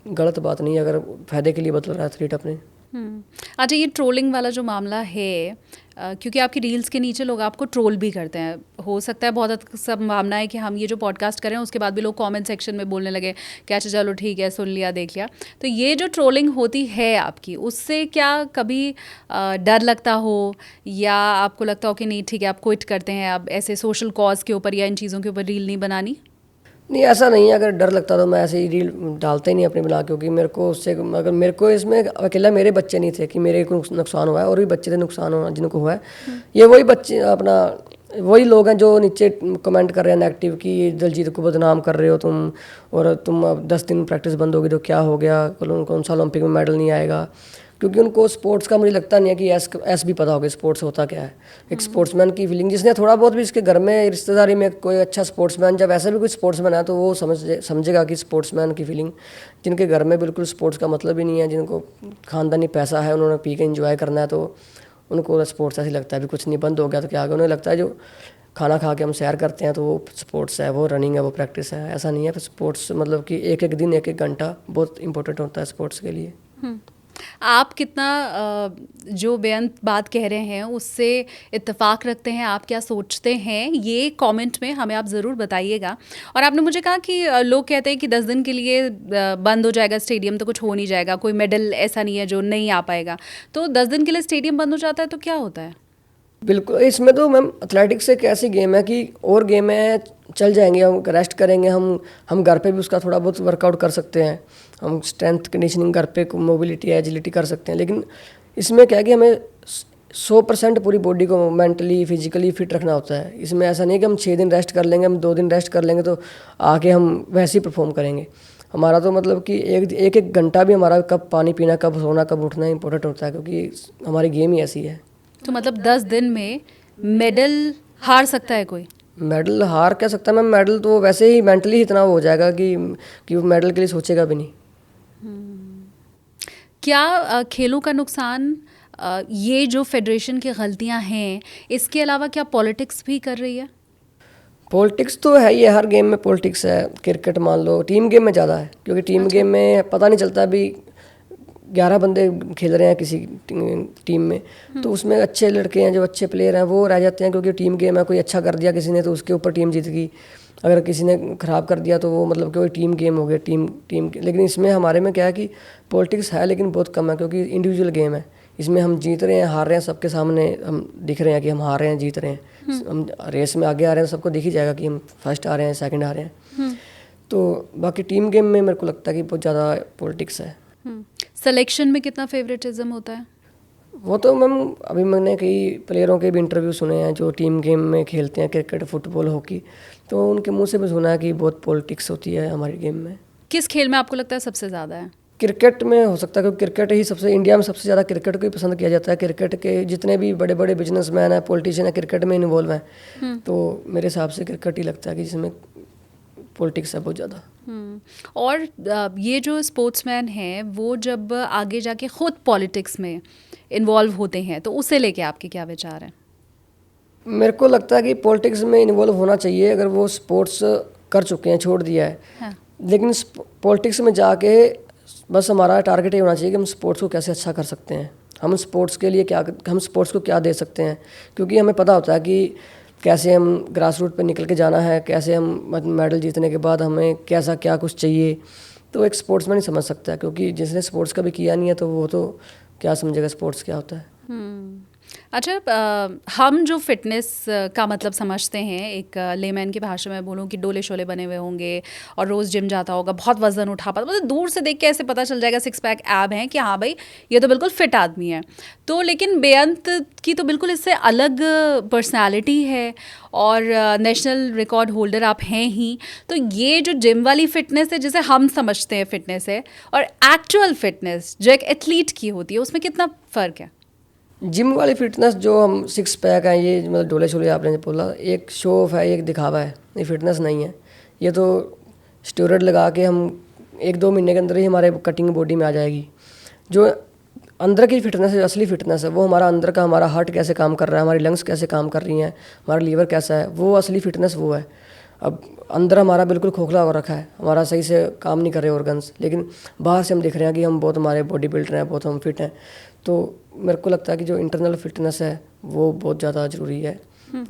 गलत बात नहीं है अगर फ़ायदे के लिए बदल रहा है एथलीट अपने। अच्छा, ये ट्रोलिंग वाला जो मामला है, क्योंकि आपकी रील्स के नीचे लोग आपको ट्रोल भी करते हैं, हो सकता है बहुत संभावना है कि हम ये जो पॉडकास्ट करें उसके बाद भी लोग कमेंट सेक्शन में बोलने लगे कि अच्छा चलो ठीक है, सुन लिया, देख लिया। तो ये जो ट्रोलिंग होती है आपकी, उससे क्या कभी डर लगता हो, या आपको लगता हो कि नहीं ठीक है आप क्विट करते हैं, अब ऐसे सोशल कॉज के ऊपर या इन चीज़ों के ऊपर रील नहीं बनानी? नहीं, ऐसा नहीं है। अगर डर लगता तो मैं ऐसे ही रील डालता ही नहीं अपने बना, क्योंकि मेरे को उससे, अगर मेरे को इसमें अकेला मेरे बच्चे नहीं थे कि मेरे को नुकसान हुआ है, और भी बच्चे थे नुकसान हुआ जिनको हुआ है। ये वही बच्चे अपना, वही लोग हैं जो नीचे कमेंट कर रहे हैं नेगेटिव कि दिलजीत को बदनाम कर रहे हो तुम, और तुम अब 10 दिन प्रैक्टिस बंद होगी तो क्या हो गया, कौन सा ओलंपिक में मेडल नहीं आएगा। क्योंकि उनको स्पोर्ट्स का मुझे लगता नहीं है कि ऐस भी पता होगा स्पोर्ट्स होता क्या है। एक स्पोर्ट्समैन की फीलिंग, जिसने थोड़ा बहुत भी इसके घर में रिश्तेदारी में कोई अच्छा स्पोर्ट्समैन, जब ऐसा भी कोई स्पोर्ट्समैन है तो वो समझेगा कि स्पोर्ट्समैन की फीलिंग। जिनके घर में बिल्कुल स्पोर्ट्स का मतलब ही नहीं है, जिनको खानदानी पैसा है, उन्होंने पी के एंजॉय करना है, तो उनको स्पोर्ट्स ऐसे लगता है भी कुछ नहीं, बंद हो गया तो क्या आगे। उन्हें लगता है जो खाना खा के हम सैर करते हैं तो वो स्पोर्ट्स है, वो रनिंग है, वो प्रैक्टिस है। ऐसा नहीं है। स्पोर्ट्स मतलब कि एक एक दिन, एक एक घंटा बहुत इंपॉर्टेंट होता है स्पोर्ट्स के लिए। आप कितना जो बेअंत बात कह रहे हैं उससे इत्तेफाक रखते हैं, आप क्या सोचते हैं, ये कमेंट में हमें आप ज़रूर बताइएगा। और आपने मुझे कहा कि लोग कहते हैं कि 10 दिन के लिए बंद हो जाएगा स्टेडियम तो कुछ हो नहीं जाएगा, कोई मेडल ऐसा नहीं है जो नहीं आ पाएगा। तो 10 दिन के लिए स्टेडियम बंद हो जाता है तो क्या होता है? बिल्कुल, इसमें तो मैम एथलेटिक्स एक ऐसी गेम है कि और गेम है चल जाएंगे, हम रेस्ट करेंगे, हम घर पे भी उसका थोड़ा बहुत वर्कआउट कर सकते हैं, हम स्ट्रेंथ कंडीशनिंग घर पे, मोबिलिटी एजिलिटी कर सकते हैं। लेकिन इसमें क्या है कि हमें 100% पूरी बॉडी को मेंटली फिजिकली फिट रखना होता है। इसमें ऐसा नहीं कि हम 6 दिन रेस्ट कर लेंगे, हम 2 दिन रेस्ट कर लेंगे तो आके हम वैसे ही परफॉर्म करेंगे। हमारा तो मतलब कि एक घंटा भी हमारा कब पानी पीना, कब सोना, कब उठना इंपॉर्टेंट होता है, क्योंकि हमारी गेम ही ऐसी है। तो मतलब 10 दिन में मेडल हार सकता है कोई? मेडल हार क्या सकता है मैम, मेडल तो वैसे ही मेंटली इतना हो जाएगा कि वो मेडल के लिए सोचेगा भी नहीं। क्या खेलों का नुकसान ये जो फेडरेशन की गलतियां हैं, इसके अलावा क्या पॉलिटिक्स भी कर रही है? पॉलिटिक्स तो है ही है, हर गेम में पॉलिटिक्स है। क्रिकेट मान लो, टीम गेम में ज़्यादा है, क्योंकि टीम गेम में पता नहीं चलता अभी 11 बंदे खेल रहे हैं किसी टीम में, तो उसमें अच्छे लड़के हैं, जो अच्छे प्लेयर हैं वो रह जाते हैं, क्योंकि टीम गेम है। कोई अच्छा कर दिया किसी ने तो उसके ऊपर टीम जीत गई, अगर किसी ने ख़राब कर दिया तो वो मतलब कि वही टीम गेम हो गया, टीम। लेकिन इसमें हमारे में क्या है कि पॉलिटिक्स है लेकिन बहुत कम है, क्योंकि इंडिविजुअल गेम है। इसमें हम जीत रहे हैं, हार रहे हैं, सबके सामने हम दिख रहे हैं कि हम हार रहे हैं, जीत रहे हैं। हम रेस में आगे आ रहे हैं, सबको दिख ही जाएगा कि हम फर्स्ट आ रहे हैं, सेकंड आ रहे हैं। तो बाकी टीम गेम में मेरे को लगता है कि बहुत ज़्यादा पॉलिटिक्स है। सिलेक्शन में कितना फेवरेटिज्म होता है? वो तो मैम अभी मैंने कई प्लेयरों के भी इंटरव्यू सुने हैं जो टीम गेम में खेलते हैं, क्रिकेट, फुटबॉल, हॉकी, तो उनके मुंह से भी सुना है कि बहुत पॉलिटिक्स होती है हमारी गेम में। किस खेल में आपको लगता है सबसे ज़्यादा है? क्रिकेट में हो सकता है, क्योंकि क्रिकेट ही सबसे, इंडिया में सबसे ज़्यादा क्रिकेट को ही पसंद किया जाता है। क्रिकेट के जितने भी बड़े बड़े बिजनेसमैन हैं, पॉलिटिशियन हैं, क्रिकेट में इन्वॉल्व हैं, तो मेरे हिसाब से क्रिकेट ही लगता है कि जिसमें पॉलिटिक्स है बहुत ज़्यादा। और ये जो स्पोर्ट्समैन हैं वो जब आगे जाके खुद पॉलिटिक्स में इन्वॉल्व होते हैं तो उसे लेके आपके क्या विचार हैं? मेरे को लगता है कि पॉलिटिक्स में इन्वॉल्व होना चाहिए अगर वो स्पोर्ट्स कर चुके हैं, छोड़ दिया है। हाँ। लेकिन पॉलिटिक्स में जाके बस हमारा टारगेट ये होना चाहिए कि हम स्पोर्ट्स को कैसे अच्छा कर सकते हैं, हम स्पोर्ट्स के लिए क्या, हम स्पोर्ट्स को क्या दे सकते हैं, क्योंकि हमें पता होता है कि कैसे हम ग्रास रूट पर निकल के जाना है, कैसे हम मेडल जीतने के बाद हमें कैसा क्या कुछ चाहिए। तो एक स्पोर्ट्समैन ही समझ सकता है, क्योंकि जिसने स्पोर्ट्स कभी किया नहीं है तो वो तो क्या समझेगा स्पोर्ट्स क्या होता है। अच्छा, हम जो फिटनेस का मतलब समझते हैं, एक लेमैन की भाषा में बोलूँ कि डोले शोले बने हुए होंगे और रोज़ जिम जाता होगा, बहुत वजन उठा पाता, मतलब दूर से देख के ऐसे पता चल जाएगा 6 पैक ऐब हैं कि हाँ भाई ये तो बिल्कुल फिट आदमी है। तो लेकिन बेअंत की तो बिल्कुल इससे अलग पर्सनालिटी है और नेशनल रिकॉर्ड होल्डर आप हैं ही। तो ये जो जिम वाली फिटनेस है जिसे हम समझते हैं फिटनेस है, और एक्चुअल फिटनेस जो एक एथलीट की होती है, उसमें कितना फ़र्क है? जिम वाली फिटनेस जो हम 6 पैक हैं, ये मतलब डोले शोले आपने जो बोला, एक शो ऑफ है, एक दिखावा है, ये फिटनेस नहीं है। ये तो स्टेरॉइड लगा के हम 1-2 महीने के अंदर ही हमारे कटिंग बॉडी में आ जाएगी। जो अंदर की फिटनेस है, असली फिटनेस है, वो हमारा अंदर का, हमारा हार्ट कैसे काम कर रहा है, हमारी लंग्स कैसे काम कर रही हैं, हमारा लीवर कैसा है, वो असली फिटनेस वो है। अब अंदर हमारा बिल्कुल खोखला हो रखा है, हमारा सही से काम नहीं कर रहे ऑर्गन्स, लेकिन बाहर से हम दिख रहे हैं कि हम बहुत, हमारे बॉडी बिल्डर हैं, बहुत हम फिट हैं। तो मेरे को लगता है कि जो इंटरनल फिटनेस है वो बहुत ज़्यादा ज़रूरी है,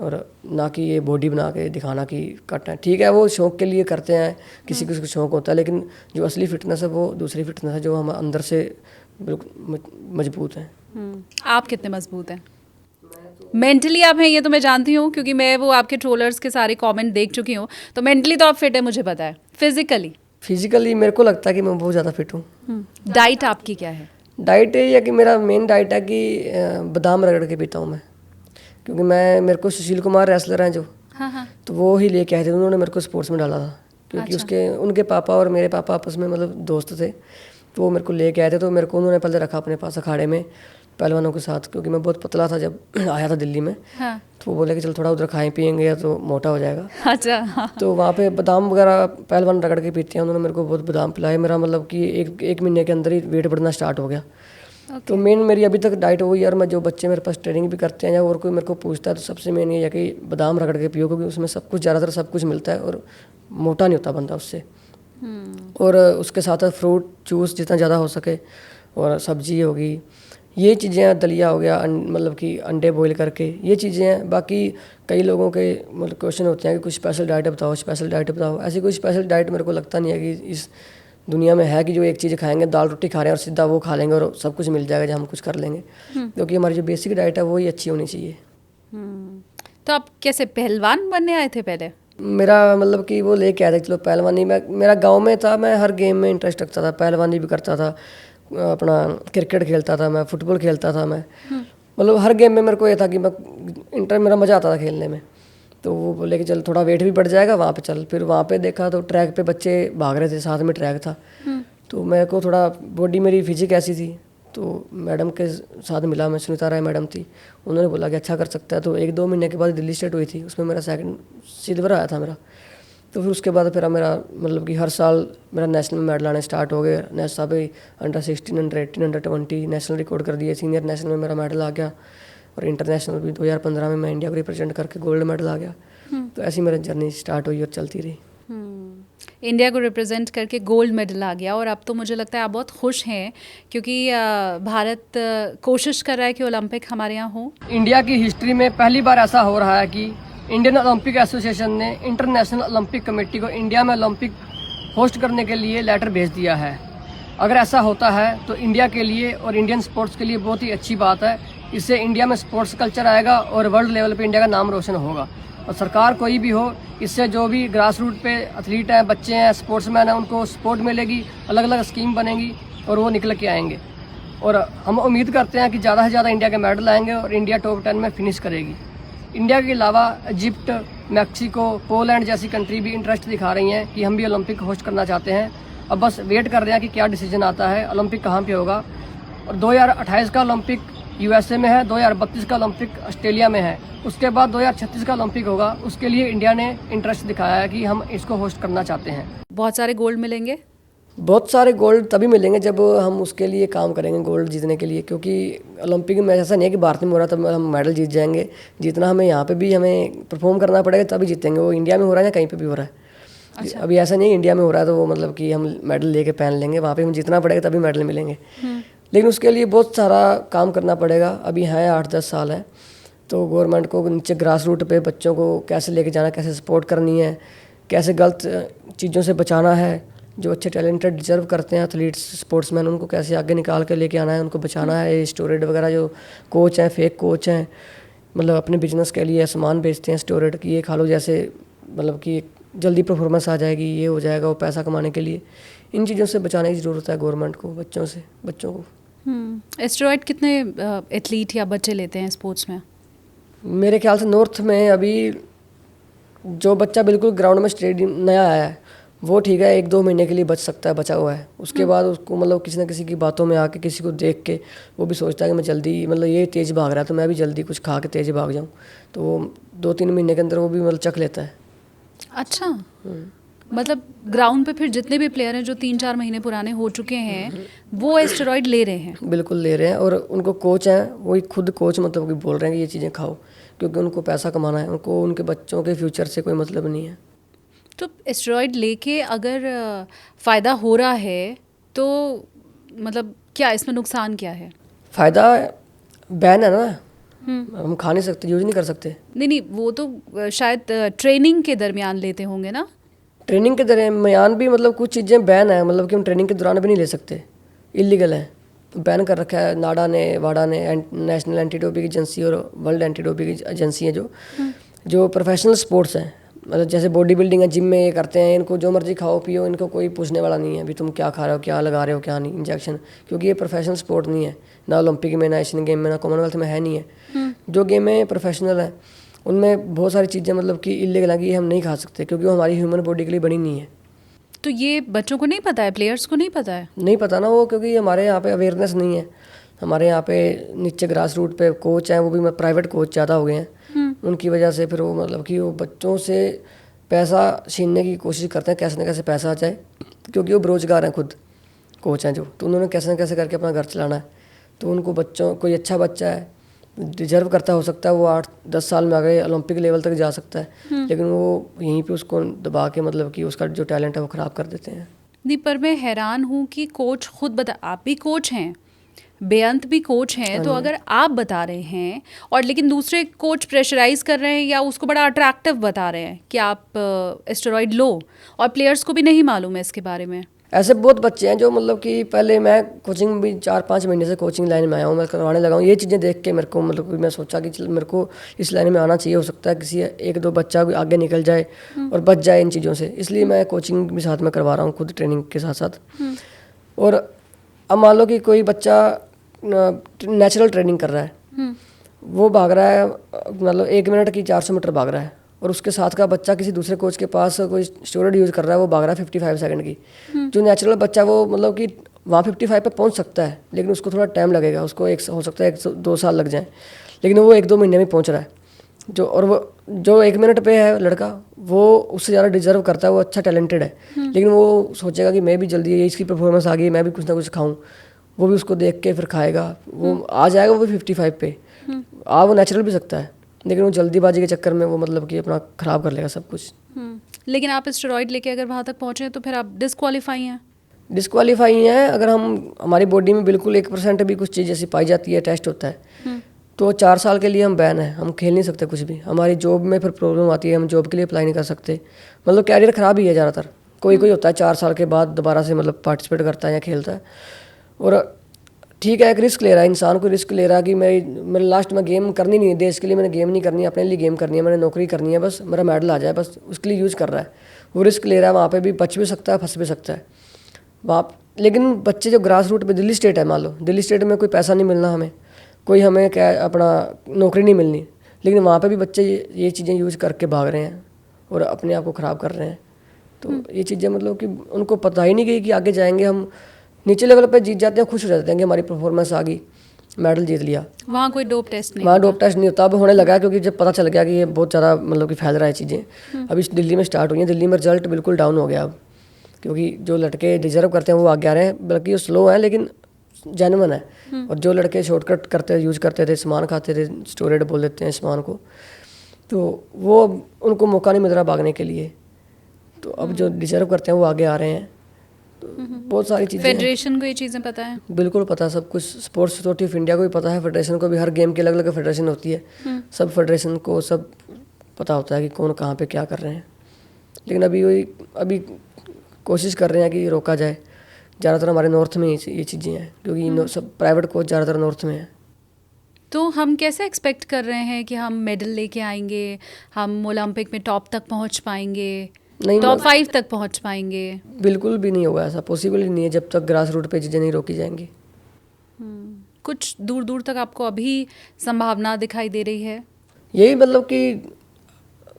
और ना कि ये बॉडी बना के दिखाना कि कट है। ठीक है, वो शौक के लिए करते हैं, किसी किसी को शौक होता है, लेकिन जो असली फिटनेस है वो दूसरी फिटनेस है, जो हम अंदर से बिल्कुल मजबूत हैं। आप कितने मजबूत हैं? मेंटली आप हैं ये तो मैं जानती हूँ, क्योंकि मैं वो आपके ट्रोलर्स के सारे कमेंट देख चुकी हूँ। तो मेंटली तो आप फिट है, मुझे पता है। फिजिकली मेरे को लगता है कि मैं बहुत ज़्यादा फिट हूँ। डाइट आपकी क्या है? डाइट ये है कि मेरा मेन डाइट है कि बादाम रगड़ के पीता हूँ मैं, क्योंकि मेरे को सुशील कुमार रेसलर हैं जो, हाँ। तो वो ही लेके आए थे, उन्होंने मेरे को स्पोर्ट्स में डाला था, क्योंकि उनके पापा और मेरे पापा आपस में मतलब दोस्त थे, तो वो मेरे को लेके आए थे। तो मेरे को उन्होंने पहले रखा अपने पास अखाड़े में पहलवानों के साथ, क्योंकि मैं बहुत पतला था जब आया था दिल्ली में। हाँ। तो वो बोले कि चल थोड़ा उधर खाएं पियेंगे तो मोटा हो जाएगा। अच्छा। हाँ। तो वहाँ पे बादाम वगैरह पहलवान रगड़ के पीते हैं, उन्होंने मेरे को बहुत बादाम पिलाए। मेरा मतलब कि एक महीने के अंदर ही वेट बढ़ना स्टार्ट हो गया। तो मेन मेरी अभी तक डाइट वही है, और मैं जो बच्चे मेरे पास ट्रेनिंग भी करते हैं या और कोई मेरे को पूछता है तो सबसे मेन ये है कि बादाम रगड़ के पियो, क्योंकि उसमें सब कुछ, ज़्यादातर सब कुछ मिलता है और मोटा नहीं होता बंदा उससे। और उसके साथ फ्रूट जूस जितना ज़्यादा हो सके, और सब्जी होगी, ये चीज़ें, दलिया हो गया, मतलब कि अंडे बॉईल करके, ये चीज़ें हैं। बाकी कई लोगों के मतलब क्वेश्चन होते हैं कि कुछ स्पेशल डाइट बताओ, स्पेशल डाइट बताओ। ऐसी कोई स्पेशल डाइट मेरे को लगता नहीं है कि इस दुनिया में है कि जो एक चीज़ खाएंगे, दाल रोटी खा रहे हैं और सीधा वो खा लेंगे और सब कुछ मिल जाएगा, जब हम कुछ कर लेंगे। क्योंकि हमारी जो बेसिक डाइट है वो ही अच्छी होनी चाहिए। तो आप कैसे पहलवान बनने आए थे पहले? मेरा मतलब कि वो लेके आए थे, चलो पहलवानी, मेरा गाँव में था, मैं हर गेम में इंटरेस्ट रखता था, पहलवानी भी करता था, अपना क्रिकेट खेलता था मैं, फुटबॉल खेलता था मैं। मतलब हर गेम में मेरे को ये था कि मैं इंटर मेरा मज़ा आता था खेलने में। तो वो बोले कि चल थोड़ा वेट भी बढ़ जाएगा वहाँ पे चल। फिर वहाँ पे देखा तो ट्रैक पे बच्चे भाग रहे थे, साथ में ट्रैक था। तो मेरे को थोड़ा बॉडी मेरी फिजिक ऐसी थी, तो मैडम के साथ मिला मैं, सुनीता राय मैडम थी, उन्होंने बोला कि अच्छा कर सकता है। तो 1-2 महीने के बाद दिल्ली स्टेट हुई थी, उसमें मेरा सेकंड सिल्वर आया था मेरा। तो फिर उसके बाद फिर मेरा मतलब कि हर साल मेरा नेशनल में मेडल आने स्टार्ट हो गए। नेशनल पे अंडर-16, अंडर-18, अंडर-20 नेशनल रिकॉर्ड कर दिए। सीनियर नेशनल में मेरा मेडल आ गया और इंटरनेशनल भी 2015 में मैं इंडिया को रिप्रेजेंट करके गोल्ड मेडल आ गया। तो ऐसी मेरी जर्नी स्टार्ट हुई और चलती रही। इंडिया को रिप्रेजेंट करके गोल्ड मेडल आ गया और अब तो मुझे लगता है आप बहुत खुश हैं क्योंकि भारत कोशिश कर रहा है कि ओलंपिक हमारे यहाँ हो। इंडिया की हिस्ट्री में पहली बार ऐसा हो रहा है कि इंडियन ओलंपिक एसोसिएशन ने इंटरनेशनल ओलंपिक कमेटी को इंडिया में ओलंपिक होस्ट करने के लिए लेटर भेज दिया है। अगर ऐसा होता है तो इंडिया के लिए और इंडियन स्पोर्ट्स के लिए बहुत ही अच्छी बात है। इससे इंडिया में स्पोर्ट्स कल्चर आएगा और वर्ल्ड लेवल पे इंडिया का नाम रोशन होगा। और सरकार कोई भी हो, इससे जो भी ग्रास रूट पे एथलीट हैं, बच्चे हैं, स्पोर्ट्समैन हैं, उनको सपोर्ट मिलेगी, अलग अलग स्कीम बनेगी और वो निकल के आएंगे। और हम उम्मीद करते हैं कि ज़्यादा से ज़्यादा इंडिया के मेडल आएंगे और इंडिया टॉप 10 में फिनिश करेगी। इंडिया के अलावा इजिप्ट, मैक्सिको, पोलैंड जैसी कंट्री भी इंटरेस्ट दिखा रही हैं कि हम भी ओलंपिक होस्ट करना चाहते हैं। अब बस वेट कर रहे हैं कि क्या डिसीजन आता है, ओलंपिक कहाँ पे होगा। और 2028 का ओलंपिक यूएसए में है, 2032 का ओलंपिक ऑस्ट्रेलिया में है, उसके बाद 2036 का ओलंपिक होगा। उसके लिए इंडिया ने इंटरेस्ट दिखाया है कि हम इसको होस्ट करना चाहते हैं। बहुत सारे गोल्ड मिलेंगे? बहुत सारे गोल्ड तभी मिलेंगे जब हम उसके लिए काम करेंगे गोल्ड जीतने के लिए, क्योंकि ओलंपिक में ऐसा नहीं है कि भारत में हो रहा तब हम मेडल जीत जाएंगे। जीतना हमें यहाँ पे भी हमें परफॉर्म करना पड़ेगा तभी जीतेंगे। वो इंडिया में हो रहा है या कहीं पे भी हो रहा है। अच्छा। अभी ऐसा नहीं इंडिया में हो रहा है तो वो मतलब कि हम मेडल लेके पहन लेंगे, वहाँ पे हम जीतना पड़ेगा तभी मेडल मिलेंगे। लेकिन उसके लिए बहुत सारा काम करना पड़ेगा। अभी है 8-10 साल है, तो गवर्नमेंट को नीचे ग्रास रूट पे बच्चों को कैसे लेके जाना, कैसे सपोर्ट करनी है, कैसे गलत चीज़ों से बचाना है। जो अच्छे टैलेंटेड डिजर्व करते हैं एथलीट्स, स्पोर्ट्समैन, उनको कैसे आगे निकाल के लेके आना है, उनको बचाना है। स्टोरेड वगैरह जो कोच हैं, फेक कोच हैं, मतलब अपने बिजनेस के लिए सामान बेचते हैं स्टोरेड की, ये खा लो जैसे, मतलब कि जल्दी परफॉर्मेंस आ जाएगी, ये हो जाएगा, वो पैसा कमाने के लिए। इन चीज़ों से बचाने की ज़रूरत है गवर्नमेंट को, बच्चों को। एस्टेरॉयड कितने एथलीट या बच्चे लेते हैं स्पोर्ट्स में? मेरे ख्याल से नॉर्थ में अभी जो बच्चा बिल्कुल ग्राउंड में स्टेडियम नया आया है वो ठीक है, 1-2 महीने के लिए बच सकता है, बचा हुआ है। उसके बाद उसको मतलब किसी न किसी की बातों में आके, किसी को देख के वो भी सोचता है कि मैं जल्दी, मतलब ये तेज़ भाग रहा है तो मैं भी जल्दी कुछ खा के तेज़ भाग जाऊँ। तो वो 2-3 महीने के अंदर वो भी मतलब चख लेता है। अच्छा, मतलब ग्राउंड पे फिर जितने भी प्लेयर हैं जो 3-4 महीने पुराने हो चुके हैं वो एस्टेरॉयड ले रहे हैं? बिल्कुल ले रहे हैं। और उनको कोच हैं, वही खुद कोच मतलब कि बोल रहे हैं कि ये चीज़ें खाओ, क्योंकि उनको पैसा कमाना है, उनको उनके बच्चों के फ्यूचर से कोई मतलब नहीं है। तो एस्टेरॉयड लेके अगर फ़ायदा हो रहा है तो मतलब क्या इसमें नुकसान क्या है? फ़ायदा बैन है ना, हम खा नहीं सकते, यूज नहीं कर सकते। नहीं, वो तो शायद ट्रेनिंग के दरमियान लेते होंगे ना? ट्रेनिंग के दरमियान भी मतलब कुछ चीज़ें बैन है, मतलब कि हम ट्रेनिंग के दौरान भी नहीं ले सकते, इलीगल है, बैन कर रखा है नाडा ने, वाडा ने, नेशनल एंटी डोपिंग एजेंसी और वर्ल्ड एंटी डोपिंग एजेंसी है जो प्रोफेशनल स्पोर्ट्स हैं, मतलब जैसे बॉडी बिल्डिंग है, जिम में ये करते हैं, इनको जो मर्जी खाओ पियो, इनको कोई पूछने वाला नहीं है अभी तुम क्या खा रहे हो, क्या लगा रहे हो, क्या नहीं इंजेक्शन, क्योंकि ये प्रोफेशनल स्पोर्ट नहीं है, ना ओलंपिक में, ना एशियन गेम में, ना कॉमनवेल्थ में है नहीं है। जो गेम है प्रोफेशनल है उनमें बहुत सारी चीज़ें मतलब कि इलीगल है कि हम नहीं खा सकते, क्योंकि वो हमारी ह्यूमन बॉडी के लिए बनी नहीं है। तो ये बच्चों को नहीं पता है, प्लेयर्स को नहीं पता है? नहीं पता ना वो, क्योंकि हमारे यहाँ पे अवेयरनेस नहीं है। हमारे यहाँ पे नीचे ग्रास रूट पे कोच हैं, वो भी प्राइवेट कोच ज़्यादा हो गए हैं, उनकी वजह से फिर वो मतलब कि वो बच्चों से पैसा छीनने की कोशिश करते हैं, कैसे न कैसे पैसा आ जाए, क्योंकि वो बेरोजगार हैं खुद कोच हैं जो, तो उन्होंने कैसे न कैसे करके अपना घर चलाना है। तो उनको बच्चों, कोई अच्छा बच्चा है डिजर्व करता हो सकता है, वो 8-10 साल में आगे ओलंपिक लेवल तक जा सकता है, लेकिन वो यहीं पे उसको दबा के मतलब कि उसका जो टैलेंट है वो ख़राब कर देते हैं। नहीं, पर मैं हैरान हूँ कि कोच खुद बता, आप भी कोच हैं, बेअंत भी कोच हैं, तो अगर आप बता रहे हैं और लेकिन दूसरे कोच प्रेशराइज कर रहे हैं या उसको बड़ा अट्रैक्टिव बता रहे हैं कि आप एस्टेरॉयड लो, और प्लेयर्स को भी नहीं मालूम है इसके बारे में। ऐसे बहुत बच्चे हैं जो मतलब कि पहले मैं कोचिंग भी 4-5 महीने से कोचिंग लाइन में आया हूँ, मैं करवाने लगा हूँ। ये चीज़ें देख के मेरे को मतलब मैं सोचा कि चल मेरे को इस लाइन में आना चाहिए, हो सकता है किसी 1-2 बच्चा भी आगे निकल जाए और बच जाए इन चीज़ों से, इसलिए मैं कोचिंग भी साथ में करवा रहा हूँ खुद ट्रेनिंग के साथ साथ। और अब मान लो कि कोई बच्चा नेचुरल ट्रेनिंग कर रहा है, वो भाग रहा है मतलब 1 मिनट की 400 मीटर भाग रहा है, और उसके साथ का बच्चा किसी दूसरे कोच के पास कोई स्टेरॉइड यूज़ कर रहा है, वो भाग रहा है 55 सेकंड की। जो नेचुरल बच्चा वो मतलब कि वहाँ 55 पे पहुँच सकता है, लेकिन उसको थोड़ा टाइम लगेगा, उसको हो सकता है 1-2 साल लग जाए, लेकिन वो 1-2 महीने में पहुँच रहा है। वो जो 1 मिनट पे है लड़का, वो उससे ज़्यादा डिजर्व करता है, वो अच्छा टैलेंटेड है, लेकिन वो सोचेगा कि मैं भी जल्दी इसकी परफॉर्मेंस आ गई, मैं भी कुछ ना कुछ खाऊं, वो भी उसको देख के फिर खाएगा, वो आ जाएगा वो भी 55 पे। वो नेचुरल भी सकता है, लेकिन वो जल्दीबाजी के चक्कर में वो मतलब कि अपना ख़राब कर लेगा सब कुछ। लेकिन आप स्टेरॉइड लेके अगर वहाँ तक पहुँचे तो फिर आप डिस्क्वालीफाई हैं। डिस्क्वालीफाई है अगर हमारी बॉडी में बिल्कुल 1% भी कुछ चीज़ ऐसी पाई जाती है, टेस्ट होता है, तो 4 साल के लिए हम बैन है, हम खेल नहीं सकते कुछ भी। हमारी जॉब में फिर प्रॉब्लम आती है, हम जॉब के लिए अप्लाई नहीं कर सकते, मतलब कैरियर ख़राब ही है ज़्यादातर। कोई होता है 4 साल के बाद दोबारा से मतलब पार्टिसिपेट करता है या खेलता है, और ठीक है एक रिस्क ले रहा है, इंसान को रिस्क ले रहा है कि मेरे लास्ट में गेम करनी नहीं है, देश के लिए मैंने गेम नहीं करनी है, अपने लिए गेम करनी है, मैंने नौकरी करनी है, बस मेरा मेडल आ जाए, बस उसके लिए यूज़ कर रहा है। वो रिस्क ले रहा है, वहाँ पर भी बच भी सकता है, फंस भी सकता है वहाँ। लेकिन बच्चे जो ग्रास रूट पे, दिल्ली स्टेट है, मान लो दिल्ली स्टेट में कोई पैसा नहीं मिलना, हमें क्या अपना नौकरी नहीं मिलनी, लेकिन वहाँ पे भी बच्चे ये चीज़ें यूज़ करके भाग रहे हैं और अपने आप को ख़राब कर रहे हैं। तो ये चीज़ें मतलब कि उनको पता ही नहीं गई कि आगे जाएंगे हम नीचे लेवल पे जीत जाते हैं, खुश हो जाते हैं कि हमारी परफॉर्मेंस आ गई, मेडल जीत लिया। वहाँ कोई डोप टेस्ट नहीं, वहाँ डोप टेस्ट नहीं होता। अब होने लगा क्योंकि जब पता चल गया कि ये बहुत ज़्यादा मतलब कि फैल रहा है चीज़ें, अभी दिल्ली में स्टार्ट हुई हैं। दिल्ली में रिजल्ट बिल्कुल डाउन हो गया अब, क्योंकि जो लड़के डिजर्व करते हैं वो आगे आ रहे हैं, बल्कि वो स्लो हैं लेकिन जेन्युइन है। और जो लड़के शॉर्टकट यूज़ करते थे, सामान खाते थे, स्टोरेड बोल देते हैं सामान को, तो वो उनको मौका नहीं मिल रहा भागने के लिए। तो अब जो डिजर्व करते हैं वो आगे आ रहे हैं। तो बहुत सारी चीज़ें, फेडरेशन को ये चीज़ें पता है, बिल्कुल पता है सब कुछ। स्पोर्ट्स अथॉरिटी ऑफ इंडिया को भी पता है, फेडरेशन को भी, हर गेम की अलग अलग फेडरेशन होती है, सब फेडरेशन को सब पता होता है कि कौन कहाँ पे क्या कर रहे हैं। लेकिन अभी कोशिश कर रहे हैं कि रोका जाए। ज़्यादातर हमारे नॉर्थ में ये चीज़ें हैं, क्योंकि सब प्राइवेट कोच ज़्यादातर नॉर्थ में है। तो हम कैसे एक्सपेक्ट कर रहे हैं कि हम मेडल लेके आएंगे, हम ओलंपिक में टॉप तक पहुंच पाएंगे, नहीं, टॉप 5 तक पहुंच पाएंगे? बिल्कुल भी नहीं होगा, ऐसा पॉसिबल ही नहीं है जब तक ग्रास रूट पे चीज़ें नहीं रोकी जाएंगी। कुछ दूर दूर तक आपको अभी संभावना दिखाई दे रही है? यही मतलब कि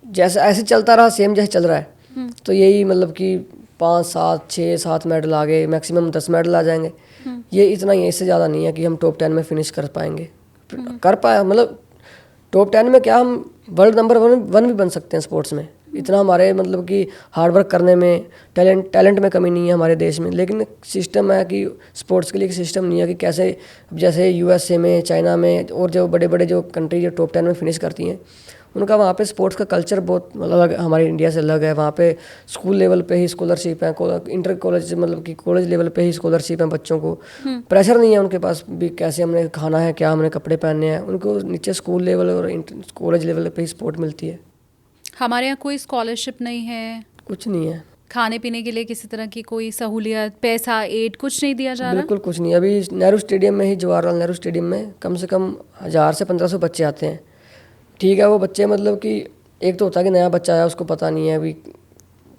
जैसे ऐसे चलता रहा, सेम जैसे चल रहा है, तो यही मतलब कि 5, 7, 6, 7 मेडल आ गए, मैक्सिमम 10 मेडल आ जाएंगे। ये इतना ही है, इससे ज़्यादा नहीं है कि हम टॉप 10 में फिनिश कर पाएंगे। कर पाए मतलब टॉप 10 में क्या, हम वर्ल्ड नंबर 1 भी बन सकते हैं स्पोर्ट्स में। इतना हमारे मतलब कि हार्ड वर्क करने में, टैलेंट में कमी नहीं है हमारे देश में। लेकिन सिस्टम है कि स्पोर्ट्स के लिए सिस्टम नहीं है कि कैसे, जैसे USA में, चाइना में और जो बड़े बड़े जो कंट्री जो टॉप 10 में फिनिश करती हैं, उनका वहाँ पे स्पोर्ट्स का कल्चर बहुत अलग, हमारे इंडिया से अलग है। वहाँ पे स्कूल लेवल पे ही स्कॉलरशिप है, इंटर कॉलेज मतलब कि कॉलेज लेवल पे ही स्कॉलरशिप है बच्चों को। प्रेशर नहीं है उनके पास भी कैसे हमने खाना है, क्या हमने कपड़े पहनने हैं, उनको नीचे स्कूल लेवल और कॉलेज लेवल पे ही सपोर्ट मिलती है। हमारे यहाँ कोई स्कॉलरशिप नहीं है, कुछ नहीं है। खाने पीने के लिए किसी तरह की कोई सहूलियत, पैसा, एड कुछ नहीं दिया जा रहा? बिल्कुल कुछ नहीं। अभी नेहरू स्टेडियम में ही, जवाहरलाल नेहरू स्टेडियम में कम से कम 1000 से 1500 बच्चे आते हैं। ठीक है, वो बच्चे मतलब कि एक तो होता है कि नया बच्चा आया, उसको पता नहीं है, अभी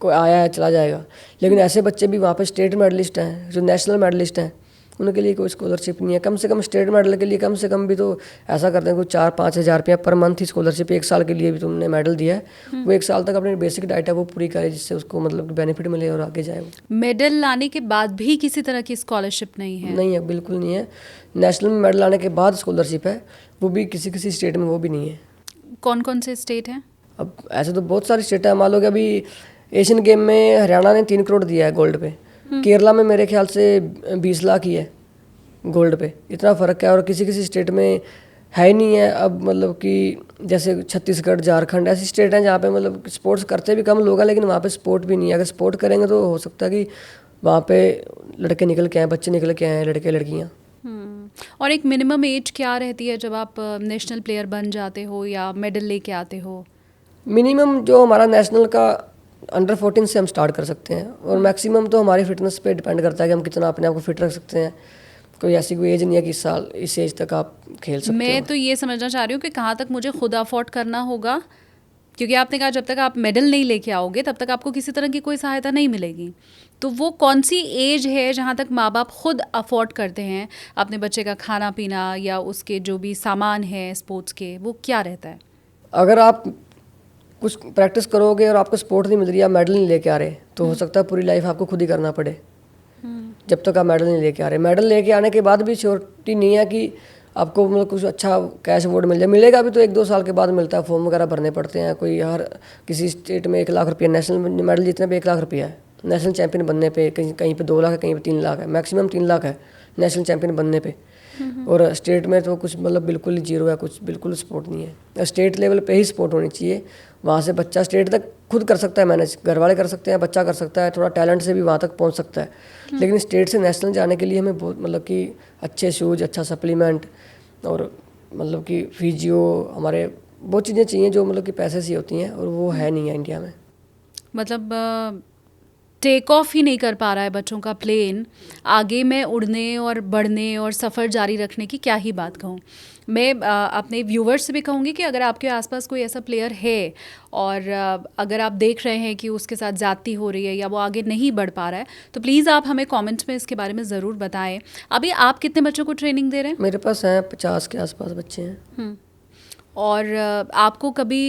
कोई आया है चला जाएगा, लेकिन ऐसे बच्चे भी वहाँ पे स्टेट मेडलिस्ट हैं, जो नेशनल मेडलिस्ट हैं, उनके लिए कोई स्कॉलरशिप नहीं है। कम से कम स्टेट मेडल के लिए कम से कम भी तो ऐसा करते हैं कुछ 4-5 हज़ार रुपया पर मंथ ही स्कॉलरशिप, 1 साल के लिए भी तुमने मेडल दिया है, वो 1 साल तक अपनी बेसिक डाइट है वो पूरी करे, जिससे उसको मतलब बेनिफिट मिले और आगे जाए। मेडल लाने के बाद भी किसी तरह की स्कॉलरशिप नहीं है? नहीं है, बिल्कुल नहीं है। नेशनल में मेडल लाने के बाद स्कॉलरशिप है, वो भी किसी किसी स्टेट में वो भी नहीं है। कौन कौन से स्टेट हैं? अब ऐसे तो बहुत सारी स्टेट है। मान लो कि अभी एशियन गेम में हरियाणा ने 3 करोड़ दिया है गोल्ड पे, केरला में मेरे ख्याल से 20 लाख ही है गोल्ड पे, इतना फ़र्क है। और किसी किसी स्टेट में है ही नहीं है। अब मतलब कि जैसे छत्तीसगढ़, झारखंड ऐसी स्टेट हैं जहाँ पे मतलब स्पोर्ट्स करते भी कम लोग हैं, लेकिन वहाँ पे स्पोर्ट भी नहीं है। अगर स्पोर्ट करेंगे तो हो सकता है कि वहाँ पे लड़के निकल के आए, बच्चे निकल के आए, लड़के लड़कियाँ। और एक मिनिमम एज क्या रहती है जब आप नेशनल प्लेयर बन जाते हो या मेडल लेके आते हो? मिनिमम जो हमारा नेशनल का अंडर 14 से हम स्टार्ट कर सकते हैं, और मैक्सिमम तो हमारी फिटनेस पे डिपेंड करता है कि हम कितना अपने आप को फिट रख सकते हैं। कोई ऐसी कोई एज नहीं है कि इस एज तक आप खेल सकते हो। मैं तो ये समझना चाह रही हूँ कि कहाँ तक मुझे खुद अफोर्ड करना होगा क्योंकि आपने कहा जब तक आप मेडल नहीं लेके आओगे तब तक आपको किसी तरह की कोई सहायता नहीं मिलेगी। तो वो कौन सी एज है जहाँ तक माँ बाप खुद अफोर्ड करते हैं अपने बच्चे का खाना पीना या उसके जो भी सामान है स्पोर्ट्स के, वो क्या रहता है? अगर आप कुछ प्रैक्टिस करोगे और आपको सपोर्ट नहीं मिल रही, आप मेडल नहीं लेके आ रहे, तो हो सकता है पूरी लाइफ आपको खुद ही करना पड़े जब तक आप मेडल नहीं लेके आ रहे। मेडल लेके आने के बाद भी श्योरिटी नहीं है कि आपको मतलब कुछ अच्छा कैश अवार्ड मिल जाए। मिलेगा भी तो 1-2 साल के बाद मिलता है, फॉर्म वगैरह भरने पड़ते हैं। कोई हर किसी स्टेट में 1 लाख रुपया, नेशनल मेडल जीतने पे 1 लाख रुपया है, नेशनल चैंपियन बनने पे कहीं कहीं पे 2 लाख है, कहीं पे 3 लाख है, मैक्सिमम 3 लाख है नेशनल चैंपियन बनने पे। और स्टेट में तो कुछ मतलब बिल्कुल ही जीरो है, कुछ बिल्कुल सपोर्ट नहीं है। स्टेट लेवल पे ही सपोर्ट होनी चाहिए, वहाँ से बच्चा स्टेट तक खुद कर सकता है मैनेज, घर वाले कर सकते हैं, बच्चा कर सकता है, थोड़ा टैलेंट से भी वहाँ तक पहुँच सकता है। लेकिन स्टेट से नेशनल जाने के लिए हमें बहुत मतलब कि अच्छे शूज़, अच्छा सप्लीमेंट और मतलब कि फिजियो, हमारे बहुत चीज़ें चाहिए जो मतलब कि पैसे से होती हैं, और वो है नहीं है इंडिया में। मतलब टेक ऑफ ही नहीं कर पा रहा है बच्चों का प्लेन, आगे में उड़ने और बढ़ने और सफ़र जारी रखने की क्या ही बात कहूँ। मैं अपने व्यूवर्स से भी कहूँगी कि अगर आपके आसपास कोई ऐसा प्लेयर है और अगर आप देख रहे हैं कि उसके साथ ज़्यादती हो रही है या वो आगे नहीं बढ़ पा रहा है, तो प्लीज़ आप हमें कमेंट में इसके बारे में ज़रूर बताएं। अभी आप कितने बच्चों को ट्रेनिंग दे रहे हैं? मेरे पास हैं 50 के आसपास बच्चे हैं। और आपको कभी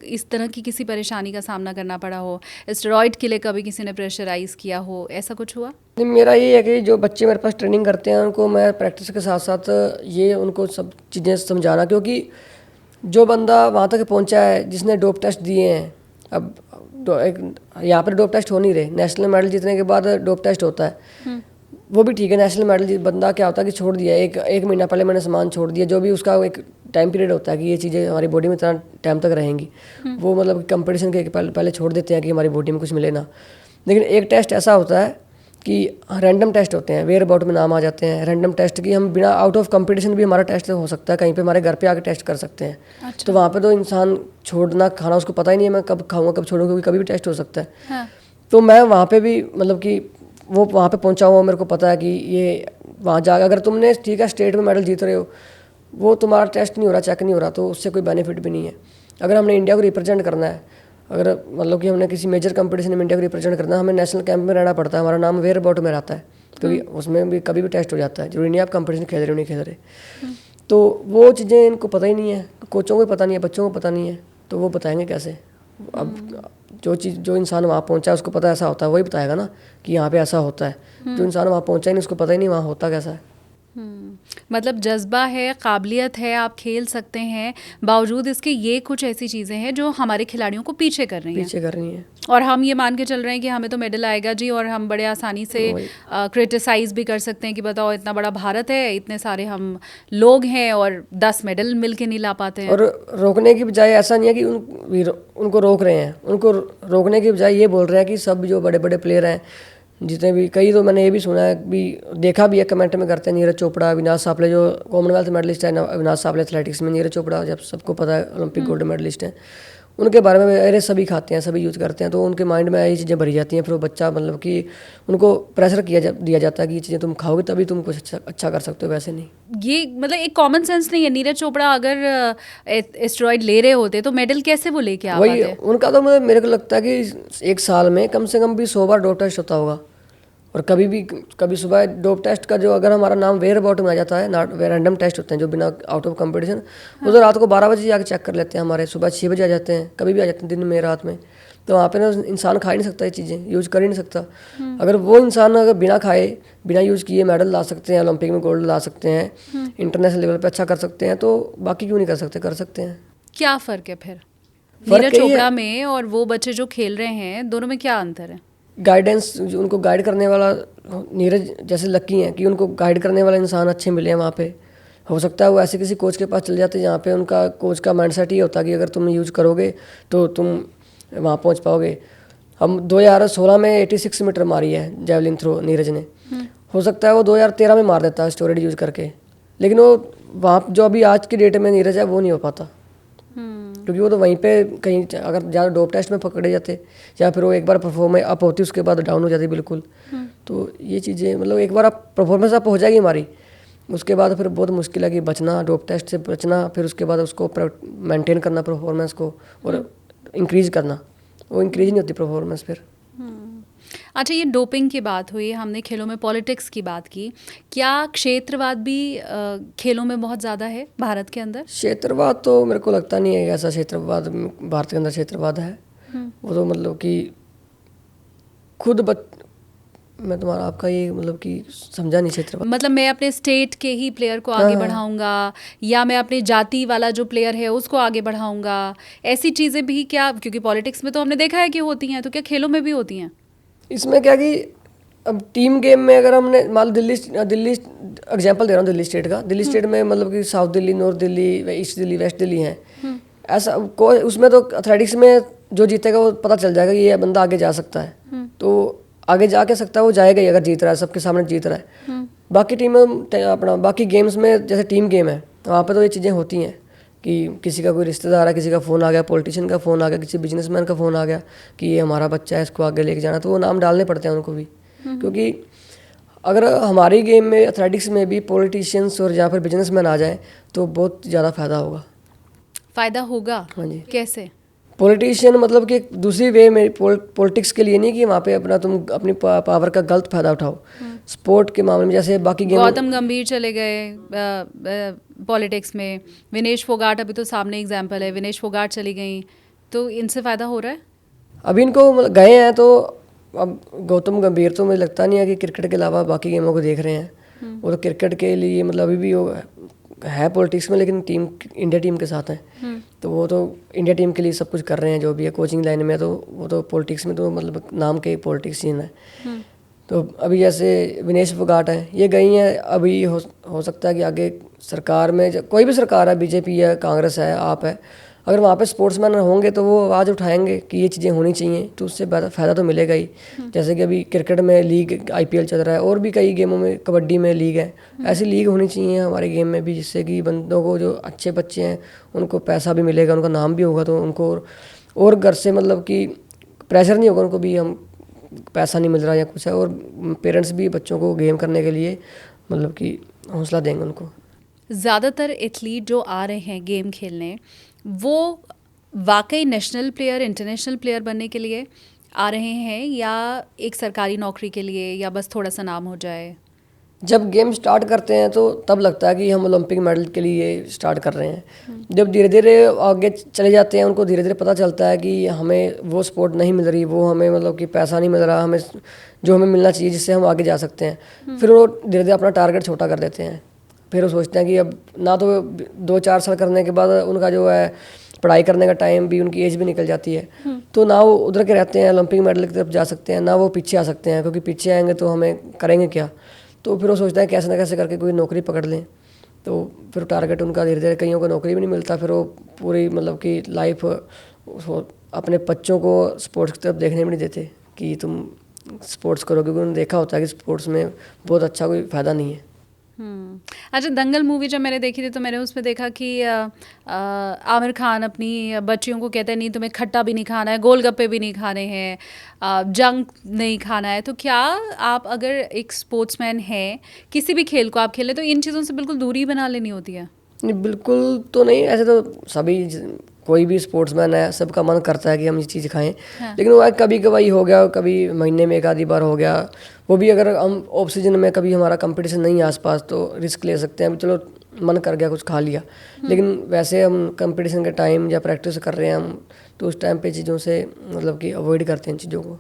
इस तरह की किसी परेशानी का सामना करना पड़ा हो, स्टेरॉइड के लिए कभी किसी ने प्रेशराइज किया हो, ऐसा कुछ हुआ? नहीं, मेरा ये है कि जो बच्चे मेरे पास ट्रेनिंग करते हैं उनको मैं प्रैक्टिस के साथ साथ ये उनको सब चीज़ें समझाना, क्योंकि जो बंदा वहाँ तक पहुँचा है, जिसने डोप टेस्ट दिए हैं, अब एक यहाँ पर डोप टेस्ट हो नहीं रहे, नेशनल मेडल जीतने के बाद डोप टेस्ट होता है, वो भी ठीक है। नेशनल मेडल बंदा क्या होता है कि छोड़ दिया, एक महीना पहले मैंने सामान छोड़ दिया, जो भी उसका एक टाइम पीरियड होता है कि ये चीज़ें हमारी बॉडी में इतना टाइम तक रहेंगी, वो मतलब कंपटीशन के पहले छोड़ देते हैं कि हमारी बॉडी में कुछ मिले ना। लेकिन एक टेस्ट ऐसा होता है कि रैंडम टेस्ट होते हैं, वेयर अबाउट में नाम आ जाते हैं, रैंडम टेस्ट की हम बिना आउट ऑफ कंपटीशन भी हमारा टेस्ट हो सकता है, कहीं पे हमारे घर पे आके टेस्ट कर सकते हैं। अच्छा। तो वहाँ पे तो इंसान छोड़ना खाना उसको पता ही नहीं है मैं कब खाऊंगा कब छोड़ूंगा, क्योंकि कभी भी टेस्ट हो सकता है। हाँ। तो मैं वहाँ पे भी मतलब कि वो वहाँ पे पहुँचा हुआ, मेरे को पता है कि ये वहाँ जाकर अगर तुमने ठीक है स्टेट में मेडल जीत रहे हो, वो तुम्हारा टेस्ट नहीं हो रहा, चेक नहीं हो रहा, तो उससे कोई बेनिफिट भी नहीं है। अगर हमने इंडिया को रिप्रेजेंट करना है, अगर मतलब कि हमने किसी मेजर कंपटीशन में इंडिया को रिप्रेजेंट करना है, हमें नेशनल कैंप में रहना पड़ता है, हमारा नाम वेयर अबाउट में रहता है, क्योंकि उसमें भी कभी भी टेस्ट हो जाता है, जरूरी नहीं आप कंपटीशन खेल रहे हो नहीं खेल रहे। तो वो चीज़ें इनको पता ही नहीं है, कोचों को पता नहीं है, बच्चों को पता नहीं है, तो वो बताएंगे कैसे? अब जो इंसान वहाँ पहुँचा है उसको पता ऐसा होता है, वही बताएगा ना कि यहाँ पे ऐसा होता है। जो इंसान वहाँ पहुँचा ही नहीं, उसको पता ही नहीं वहाँ होता कैसा है। मतलब जज्बा है, काबिलियत है, आप खेल सकते हैं, बावजूद इसके ये कुछ ऐसी चीज़ें हैं जो हमारे खिलाड़ियों को पीछे कर रही हैं। और हम ये मान के चल रहे हैं कि हमें तो मेडल आएगा जी, और हम बड़े आसानी से क्रिटिसाइज भी कर सकते हैं कि बताओ इतना बड़ा भारत है, इतने सारे हम लोग हैं और 10 मेडल मिल के नहीं ला पाते हैं। और रोकने की बजाय ऐसा नहीं है कि उनको रोक रहे हैं, उनको रोकने की बजाय ये बोल रहे हैं कि सब जो बड़े बड़े प्लेयर हैं जितने भी, कई तो मैंने ये भी सुना है भी, देखा भी है कमेंट में करते हैं, नीरज चोपड़ा, अविनाश सापले जो कॉमनवेल्थ मेडलिस्ट है, अविनाश सापले एथलेटिक्स में, नीरज चोपड़ा जब सबको पता है ओलंपिक गोल्ड मेडलिस्ट हैं, उनके बारे में अरे सभी खाते हैं, सभी यूज़ करते हैं, तो उनके माइंड में ये चीज़ें भरी जाती हैं। फिर वो बच्चा मतलब कि उनको प्रेशर दिया जाता है कि ये चीज़ें तुम खाओगे तभी तुम कुछ अच्छा कर सकते हो, वैसे नहीं। ये मतलब एक कॉमन सेंस नहीं है। नीरज चोपड़ा अगर स्टेरॉइड ले रहे होते तो मेडल कैसे वो लेके आ पाते? उनका तो मेरे को लगता है कि 1 साल में कम से कम भी 100 बार डोप टेस्ट होता होगा, और कभी सुबह डोप टेस्ट का जो अगर हमारा नाम वेयर अबाउट में आ जाता है, रैंडम टेस्ट होते हैं जो बिना आउट ऑफ कंपटीशन, वो तो रात को 12 बजे जाकर चेक कर लेते हैं, हमारे सुबह 6 बजे आ जाते हैं, कभी भी आ जाते हैं दिन में रात में। तो वहाँ पे ना इंसान खा ही नहीं सकता, ये चीज़ें यूज़ कर ही नहीं सकता। अगर वो इंसान अगर बिना खाए बिना यूज़ किए मेडल ला सकते हैं, ओलंपिक में गोल्ड ला सकते हैं, इंटरनेशनल लेवल पे अच्छा कर सकते हैं, तो बाकी क्यों नहीं कर सकते? कर सकते हैं। क्या फ़र्क है फिर नीरज चोपड़ा में और वो बच्चे जो खेल रहे हैं, दोनों में क्या अंतर है? गाइडेंस, उनको गाइड करने वाला, नीरज जैसे लकी हैं कि उनको गाइड करने वाला इंसान अच्छे मिले हैं वहाँ पे। हो सकता है वो ऐसे किसी कोच के पास चले जाते जहाँ पे उनका कोच का माइंडसेट ये होता कि अगर तुम यूज़ करोगे तो तुम वहाँ पहुँच पाओगे। हम 2016 में 86 मीटर मारी है जेवलिन थ्रो नीरज ने, हो सकता है वो 2013 में मार देता है स्टेरॉइड यूज़ करके, लेकिन वो वहाँ जो अभी आज की डेट में नीरज है वो नहीं हो पाता, क्योंकि वो तो वहीं पे कहीं अगर ज़्यादा डोप टेस्ट में पकड़े जाते, या फिर वो एक बार परफॉर्मेंस अप होती उसके बाद डाउन हो जाती बिल्कुल। तो ये चीज़ें मतलब एक बार आप परफॉर्मेंस अप हो जाएगी हमारी, उसके बाद फिर बहुत मुश्किल है कि बचना, डोप टेस्ट से बचना, फिर उसके बाद उसको मेंटेन करना परफॉर्मेंस को, और इंक्रीज़ करना, वो इंक्रीज नहीं होती परफॉर्मेंस फिर। अच्छा, ये डोपिंग की बात हुई, हमने खेलों में पॉलिटिक्स की बात की, क्या क्षेत्रवाद भी खेलों में बहुत ज़्यादा है भारत के अंदर? क्षेत्रवाद तो मेरे को लगता नहीं है कि ऐसा क्षेत्रवाद भारत के अंदर क्षेत्रवाद है। वो तो मतलब कि खुद मैं तुम्हारा आपका ये मतलब कि समझा नहीं क्षेत्रवाद। मतलब मैं अपने स्टेट के ही प्लेयर को आगे बढ़ाऊंगा, या मैं अपनी जाति वाला जो प्लेयर है उसको आगे बढ़ाऊंगा, ऐसी चीज़ें भी क्या, क्योंकि पॉलिटिक्स में तो हमने देखा है कि होती हैं, तो क्या खेलों में भी होती हैं? इसमें क्या कि अब टीम गेम में अगर हमने मान लो दिल्ली एग्जांपल दे रहा हूँ दिल्ली स्टेट का, दिल्ली स्टेट में मतलब कि south Delhi, north Delhi, east Delhi, west Delhi हैं, ऐसा कोई उसमें तो एथलेटिक्स में जो जीतेगा वो पता चल जाएगा ये बंदा आगे जा सकता है, तो आगे जा के सकता है, वो जाएगा ही अगर जीत रहा है, सबके सामने जीत रहा है। बाकी टीम अपना बाकी गेम्स में जैसे टीम गेम है वहाँ पे तो ये चीज़ें होती हैं कि किसी का कोई रिश्तेदार है, किसी का फ़ोन आ गया, पॉलिटिशियन का फ़ोन आ गया, किसी बिजनेसमैन का फ़ोन आ गया कि ये हमारा बच्चा है, इसको आगे लेके जाना, तो वो नाम डालने पड़ते हैं उनको भी। क्योंकि अगर हमारी गेम में एथलेटिक्स में भी पॉलिटिशियंस और या फिर बिजनेसमैन आ जाए तो बहुत ज़्यादा फ़ायदा होगा। फ़ायदा होगा? हाँ जी। कैसे? पॉलिटिशियन मतलब कि दूसरी वे में पॉलिटिक्स के लिए नहीं कि वहाँ पे अपना तुम अपनी पावर का गलत फायदा उठाओ। स्पोर्ट के मामले में जैसे बाकी गेम, गौतम गंभीर चले गए पॉलिटिक्स में, विनेश फोगाट अभी तो सामने एग्जाम्पल है, विनेश फोगाट चली गई, तो इनसे फ़ायदा हो रहा है? अभी इनको गए हैं तो अब गौतम गंभीर तो मुझे लगता नहीं है कि क्रिकेट के अलावा बाकी गेमों को देख रहे हैं। वो तो क्रिकेट के लिए मतलब अभी भी वो है पॉलिटिक्स में, लेकिन टीम इंडिया टीम के साथ हैं, तो वो तो इंडिया टीम के लिए सब कुछ कर रहे हैं जो भी है, कोचिंग लाइन में, तो वो तो पॉलिटिक्स में तो मतलब नाम के पॉलिटिशियन है। तो अभी जैसे विनेश फोगाट है, ये गई हैं, अभी हो सकता है कि आगे सरकार में कोई भी सरकार है, बीजेपी है, कांग्रेस है, आप है, अगर वहाँ पे स्पोर्ट्समैन होंगे तो वो आवाज़ उठाएंगे कि ये चीज़ें होनी चाहिए, तो उससे फ़ायदा तो मिलेगा ही। जैसे कि अभी क्रिकेट में लीग IPL चल रहा है, और भी कई गेमों में, कबड्डी में लीग है, ऐसी लीग होनी चाहिए हमारे गेम में भी, जिससे कि बंदों को जो अच्छे बच्चे हैं उनको पैसा भी मिलेगा, उनका नाम भी होगा, तो उनको और घर से मतलब कि प्रेशर नहीं होगा उनको भी हम पैसा नहीं मिल रहा या कुछ है, और पेरेंट्स भी बच्चों को गेम करने के लिए मतलब कि हौसला देंगे उनको। ज़्यादातर एथलीट जो आ रहे हैं गेम खेलने, वो वाकई नेशनल प्लेयर, इंटरनेशनल प्लेयर बनने के लिए आ रहे हैं, या एक सरकारी नौकरी के लिए, या बस थोड़ा सा नाम हो जाए? जब गेम स्टार्ट करते हैं तो तब लगता है कि हम ओलंपिक मेडल के लिए स्टार्ट कर रहे हैं। जब धीरे धीरे आगे चले जाते हैं, उनको धीरे धीरे पता चलता है कि हमें वो स्पोर्ट नहीं मिल रही, वो हमें मतलब कि पैसा नहीं मिल रहा, हमें जो हमें मिलना चाहिए जिससे हम आगे जा सकते हैं, फिर वो धीरे धीरे अपना टारगेट छोटा कर देते हैं। फिर वो सोचते हैं कि अब ना तो 2-4 साल करने के बाद उनका जो है पढ़ाई करने का टाइम भी, उनकी एज भी निकल जाती है, तो ना वो उधर के रहते हैं ओलंपिक मेडल की तरफ जा सकते हैं, ना वो पीछे आ सकते हैं, क्योंकि पीछे आएंगे तो हमें करेंगे क्या। तो फिर वो सोचता है कैसे ना कैसे करके कोई नौकरी पकड़ लें, तो फिर टारगेट उनका धीरे धीरे, कईयों को नौकरी भी नहीं मिलता, फिर वो पूरी मतलब कि लाइफ अपने बच्चों को स्पोर्ट्स की तरफ देखने भी नहीं देते कि तुम स्पोर्ट्स करो, क्योंकि उन्होंने देखा होता है कि स्पोर्ट्स में बहुत अच्छा कोई फ़ायदा नहीं है। अच्छा, दंगल मूवी जब मैंने देखी थी तो मैंने उसमें देखा कि आमिर खान अपनी बच्चियों को कहते हैं नहीं तुम्हें खट्टा भी नहीं खाना है, गोलगप्पे भी नहीं खाने हैं, जंक नहीं खाना है। तो क्या आप अगर एक स्पोर्ट्समैन हैं, किसी भी खेल को आप खेलें, तो इन चीज़ों से बिल्कुल दूरी बना लेनी होती है? नहीं, बिल्कुल तो नहीं, ऐसे तो सभी कोई भी स्पोर्ट्समैन है, सबका मन करता है कि हम ये चीज़ खाएं। लेकिन वो कभी कभाई हो गया, कभी महीने में एक आधी बार हो गया, वो भी अगर हम ऑफ सीजन में कभी हमारा कंपटीशन नहीं है आसपास तो रिस्क ले सकते हैं, चलो मन कर गया कुछ खा लिया। लेकिन वैसे हम कंपटीशन के टाइम या प्रैक्टिस कर रहे हैं हम, तो उस टाइम पे चीज़ों से मतलब कि अवॉइड करते हैं चीज़ों को।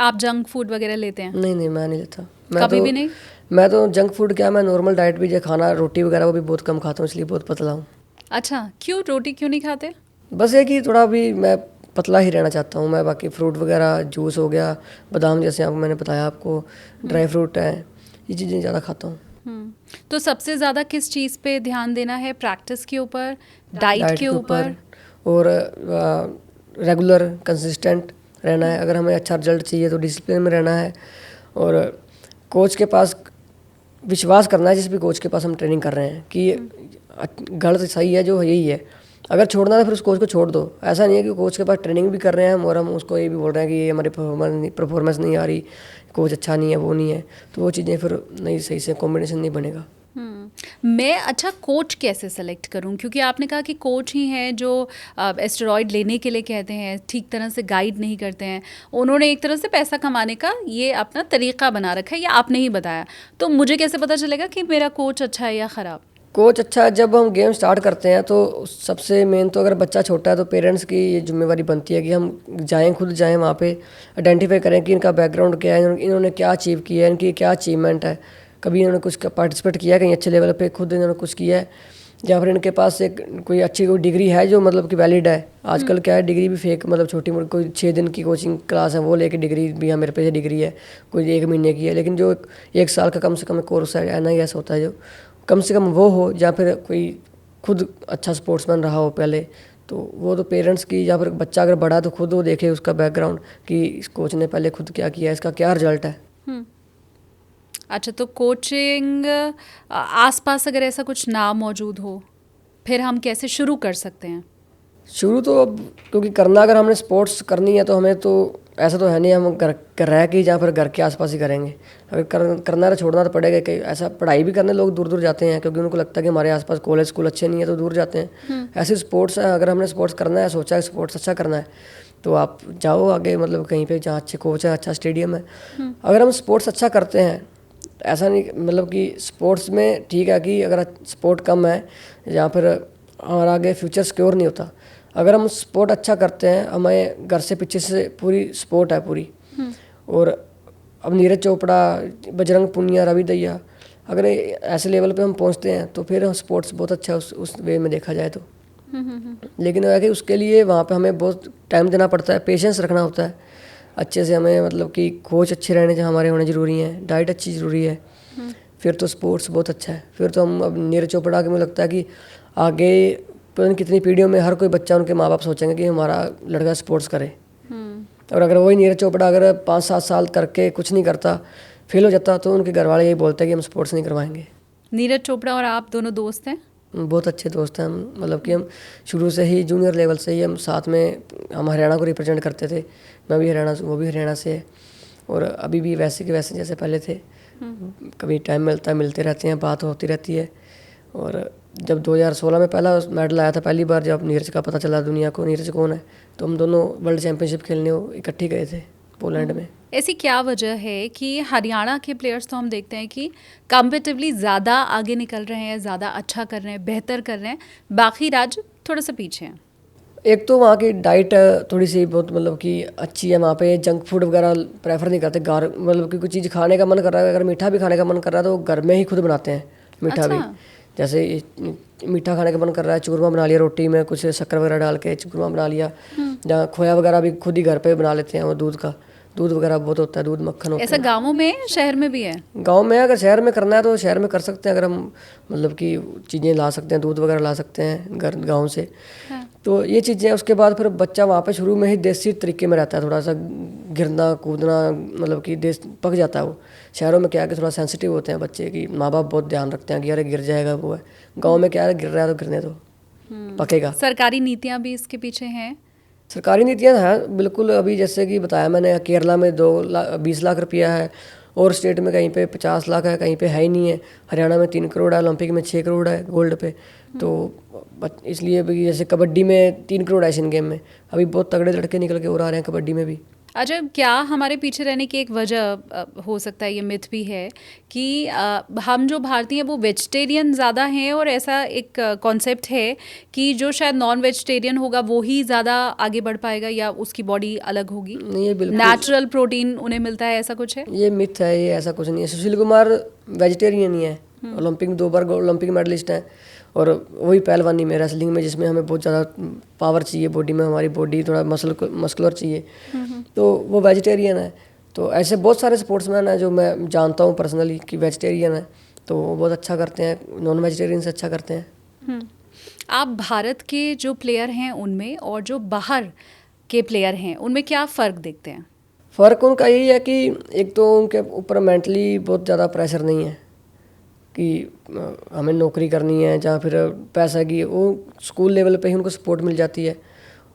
आप जंक फूड वगैरह लेते हैं? नहीं, मैं नहीं लेता। कभी भी नहीं? मैं तो जंक फूड क्या, मैं नॉर्मल डाइट भी जो खाना, रोटी वगैरह वो भी बहुत कम खाता हूँ, इसलिए बहुत पतला हूँ। अच्छा, क्यों रोटी क्यों नहीं खाते? बस ये कि थोड़ा भी मैं पतला ही रहना चाहता हूँ मैं। बाकी फ्रूट वगैरह, जूस हो गया, बादाम जैसे आपको मैंने बताया आपको, ड्राई फ्रूट है, ये चीज़ें ज़्यादा खाता हूँ। तो सबसे ज़्यादा किस चीज़ पे ध्यान देना है? प्रैक्टिस के ऊपर, डाइट के ऊपर, और रेगुलर कंसिस्टेंट रहना है। अगर हमें अच्छा रिजल्ट चाहिए तो डिसिप्लिन में रहना है, और कोच के पास विश्वास करना है, जिस भी कोच के पास हम ट्रेनिंग कर रहे हैं कि गलत सही है जो यही है। अगर छोड़ना है फिर उस कोच को छोड़ दो। ऐसा नहीं है कि कोच के पास ट्रेनिंग भी कर रहे हैं और हम उसको ये भी बोल रहे हैं कि ये हमारी परफॉर्मेंस नहीं आ रही, कोच अच्छा नहीं है, वो नहीं है, तो वो चीज़ें फिर नहीं, सही से कॉम्बिनेशन नहीं बनेगा। मैं अच्छा कोच कैसे सेलेक्ट करूं, क्योंकि आपने कहा कि कोच ही हैं जो एस्टेरॉयड लेने के लिए कहते हैं, ठीक तरह से गाइड नहीं करते हैं। उन्होंने एक तरह से पैसा कमाने का ये अपना तरीका बना रखा है, ये आपने ही बताया। तो मुझे कैसे पता चलेगा कि मेरा कोच अच्छा है या ख़राब? कोच अच्छा, जब हम गेम स्टार्ट करते हैं तो सबसे मेन तो अगर बच्चा छोटा है तो पेरेंट्स की ये जिम्मेवारी बनती है कि हम जाएं, खुद जाएं वहाँ पे, आइडेंटिफाई करें कि इनका बैकग्राउंड क्या है, इन्होंने क्या अचीव किया है, इनकी क्या अचीवमेंट है, कभी इन्होंने कुछ पार्टिसिपेट किया है कहीं अच्छे लेवल पे, खुद इन्होंने कुछ किया है, या फिर इनके पास एक कोई अच्छी कोई डिग्री है जो मतलब कि वैलिड है। आजकल क्या है, डिग्री भी फेक, मतलब छोटी मोटी कोई 6 दिन की कोचिंग क्लास है वो लेके डिग्री भी, हाँ मेरे पे डिग्री है, कोई 1 महीने की है, लेकिन जो 1 साल का कम से कम कोर्स है, NIS होता है, जो कम से कम वो हो, या फिर कोई खुद अच्छा स्पोर्ट्समैन रहा हो पहले, तो वो तो पेरेंट्स की, या फिर बच्चा अगर बड़ा है तो खुद वो देखे उसका बैकग्राउंड कि इस कोच ने पहले खुद क्या किया है, इसका क्या रिजल्ट है। अच्छा, तो कोचिंग आसपास अगर ऐसा कुछ ना मौजूद हो, फिर हम कैसे शुरू कर सकते हैं? शुरू तो अब क्योंकि करना, अगर हमने स्पोर्ट्स करनी है तो हमें तो ऐसा तो है नहीं हम घर कर रह के या फिर घर के आसपास ही करेंगे। अगर करना है तो छोड़ना तो पड़ेगा। कहीं ऐसा पढ़ाई भी करने लोग दूर दूर जाते हैं क्योंकि उनको लगता है कि हमारे आसपास कॉलेज स्कूल अच्छे नहीं है तो दूर जाते हैं। ऐसे स्पोर्ट्स है, अगर हमने स्पोर्ट्स करना है, सोचा है स्पोर्ट्स अच्छा करना है, तो आप जाओ आगे, मतलब कहीं पे जहाँ अच्छे कोच है, अच्छा स्टेडियम है। अगर हम स्पोर्ट्स अच्छा करते हैं, ऐसा नहीं मतलब कि स्पोर्ट्स में ठीक है कि अगर स्पोर्ट कम है या फिर हमारा आगे फ्यूचर सिक्योर नहीं होता। अगर हम स्पोर्ट अच्छा करते हैं, हमें घर से पीछे से पूरी स्पोर्ट है पूरी, और अब नीरज चोपड़ा, बजरंग पुनिया, रवि दैया, अगर ऐसे लेवल पे हम पहुंचते हैं तो फिर स्पोर्ट्स बहुत अच्छा है उस वे में देखा जाए तो। लेकिन है कि उसके लिए वहाँ पे हमें बहुत टाइम देना पड़ता है, पेशेंस रखना होता है अच्छे से, हमें मतलब कि कोच अच्छे रहने हमारे होने ज़रूरी हैं, डाइट अच्छी ज़रूरी है, फिर तो स्पोर्ट्स बहुत अच्छा है। फिर तो हम अब नीरज चोपड़ा के, मुझे लगता है कि आगे पता नहीं कितनी पीढ़ियों में हर कोई बच्चा, उनके माँ बाप सोचेंगे कि हमारा लड़का स्पोर्ट्स करे। और अगर वही नीरज चोपड़ा अगर 5-7 साल करके कुछ नहीं करता, फेल हो जाता, तो उनके घर वाले यही बोलते हैं कि हम स्पोर्ट्स नहीं करवाएंगे। नीरज चोपड़ा और आप दोनों दोस्त हैं? बहुत अच्छे दोस्त हैं हम, मतलब कि हम शुरू से ही जूनियर लेवल से ही हम साथ में, हम हरियाणा को रिप्रेजेंट करते थे। मैं भी हरियाणा से, वो भी हरियाणा से है, और अभी भी वैसे के वैसे जैसे पहले थे। कभी टाइम मिलता है, मिलते रहते हैं, बात होती रहती है। और जब 2016 में पहला मेडल आया था, पहली बार जब नीरज का पता चला दुनिया को नीरज कौन है, तो हम दोनों वर्ल्ड चैंपियनशिप खेलने इकट्ठे गए थे पोलैंड में। ऐसी क्या वजह है कि हरियाणा के प्लेयर्स तो हम देखते हैं कि कॉम्पिटिटिवली ज़्यादा आगे निकल रहे हैं, ज़्यादा अच्छा कर रहे हैं, बेहतर कर रहे हैं, बाकी राज्य थोड़ा सा पीछे हैं? एक तो वहाँ की डाइट थोड़ी सी बहुत मतलब कि अच्छी है, वहाँ पे जंक फूड वगैरह प्रेफर नहीं करते। घर मतलब कि कुछ चीज़ खाने का मन कर रहा है, अगर मीठा भी खाने का मन कर रहा है तो घर में ही खुद बनाते हैं मीठा। अच्छा। भी जैसे मीठा खाने का मन कर रहा है, चूरमा बना लिया, रोटी में कुछ शक्कर वगैरह डाल के चूरमा बना लिया, जहाँ खोया वगैरह भी खुद ही घर पे बना लेते हैं। वो दूध वगैरह बहुत होता है, दूध मक्खन होता है। ऐसा गाँवों में, शहर में भी है? गांव में अगर शहर में करना है तो शहर में कर सकते हैं, अगर हम मतलब कि चीज़ें ला सकते हैं, दूध वगैरह ला सकते हैं घर गाँव से। हाँ। तो ये चीज़ें, उसके बाद फिर बच्चा वहाँ पे शुरू में ही देसी तरीके में रहता है, थोड़ा सा गिरना कूदना, मतलब कि देश पक जाता है वो। शहरों में क्या है कि थोड़ा सेंसिटिव होते हैं बच्चे की, माँ बाप बहुत ध्यान रखते हैं कि अरे गिर जाएगा वो है। गाँव में क्या है, गिर रहा है तो गिरने दो, पकेगा। सरकारी नीतियाँ भी इसके पीछे हैं? सरकारी नीतियाँ हैं बिल्कुल। अभी जैसे कि बताया मैंने, केरला में 20 लाख रुपया है, और स्टेट में कहीं पे 50 लाख है, कहीं पे है ही नहीं है। हरियाणा में 3 करोड़ है, ओलंपिक में 6 करोड़ है गोल्ड पे। तो इसलिए भी जैसे कबड्डी में 3 करोड़ है एशियन गेम में, अभी बहुत तगड़े लड़के निकल के और आ रहे हैं कबड्डी में भी। अच्छा, क्या हमारे पीछे रहने की एक वजह हो सकता है, ये मिथ भी है कि हम जो भारतीय हैं वो वेजिटेरियन ज़्यादा हैं, और ऐसा एक कॉन्सेप्ट है कि जो शायद नॉन वेजिटेरियन होगा वो ही ज़्यादा आगे बढ़ पाएगा या उसकी बॉडी अलग होगी? नहीं, ये बिल्कुल नेचुरल प्रोटीन उन्हें मिलता है, ऐसा कुछ है? ये मिथ है, ये ऐसा कुछ नहीं है। सुशील कुमार वेजिटेरियन ही है, ओलंपिक में 2 बार ओलंपिक मेडलिस्ट हैं, और वही पहलवानी में, रेसलिंग में, जिसमें हमें बहुत ज़्यादा पावर चाहिए बॉडी में, हमारी बॉडी थोड़ा मस्कुलर चाहिए, तो वो वेजिटेरियन है। तो ऐसे बहुत सारे स्पोर्ट्समैन हैं जो मैं जानता हूँ पर्सनली कि वेजिटेरियन है, तो वो बहुत अच्छा करते हैं, नॉन वेजिटेरियन से अच्छा करते हैं। आप भारत के जो प्लेयर हैं उनमें और जो बाहर के प्लेयर हैं उनमें क्या फ़र्क देखते हैं? फ़र्क उनका यही है कि एक तो उनके ऊपर मेंटली बहुत ज़्यादा प्रेशर नहीं है कि हमें नौकरी करनी है, जहाँ फिर पैसा की, वो स्कूल लेवल पे ही उनको सपोर्ट मिल जाती है।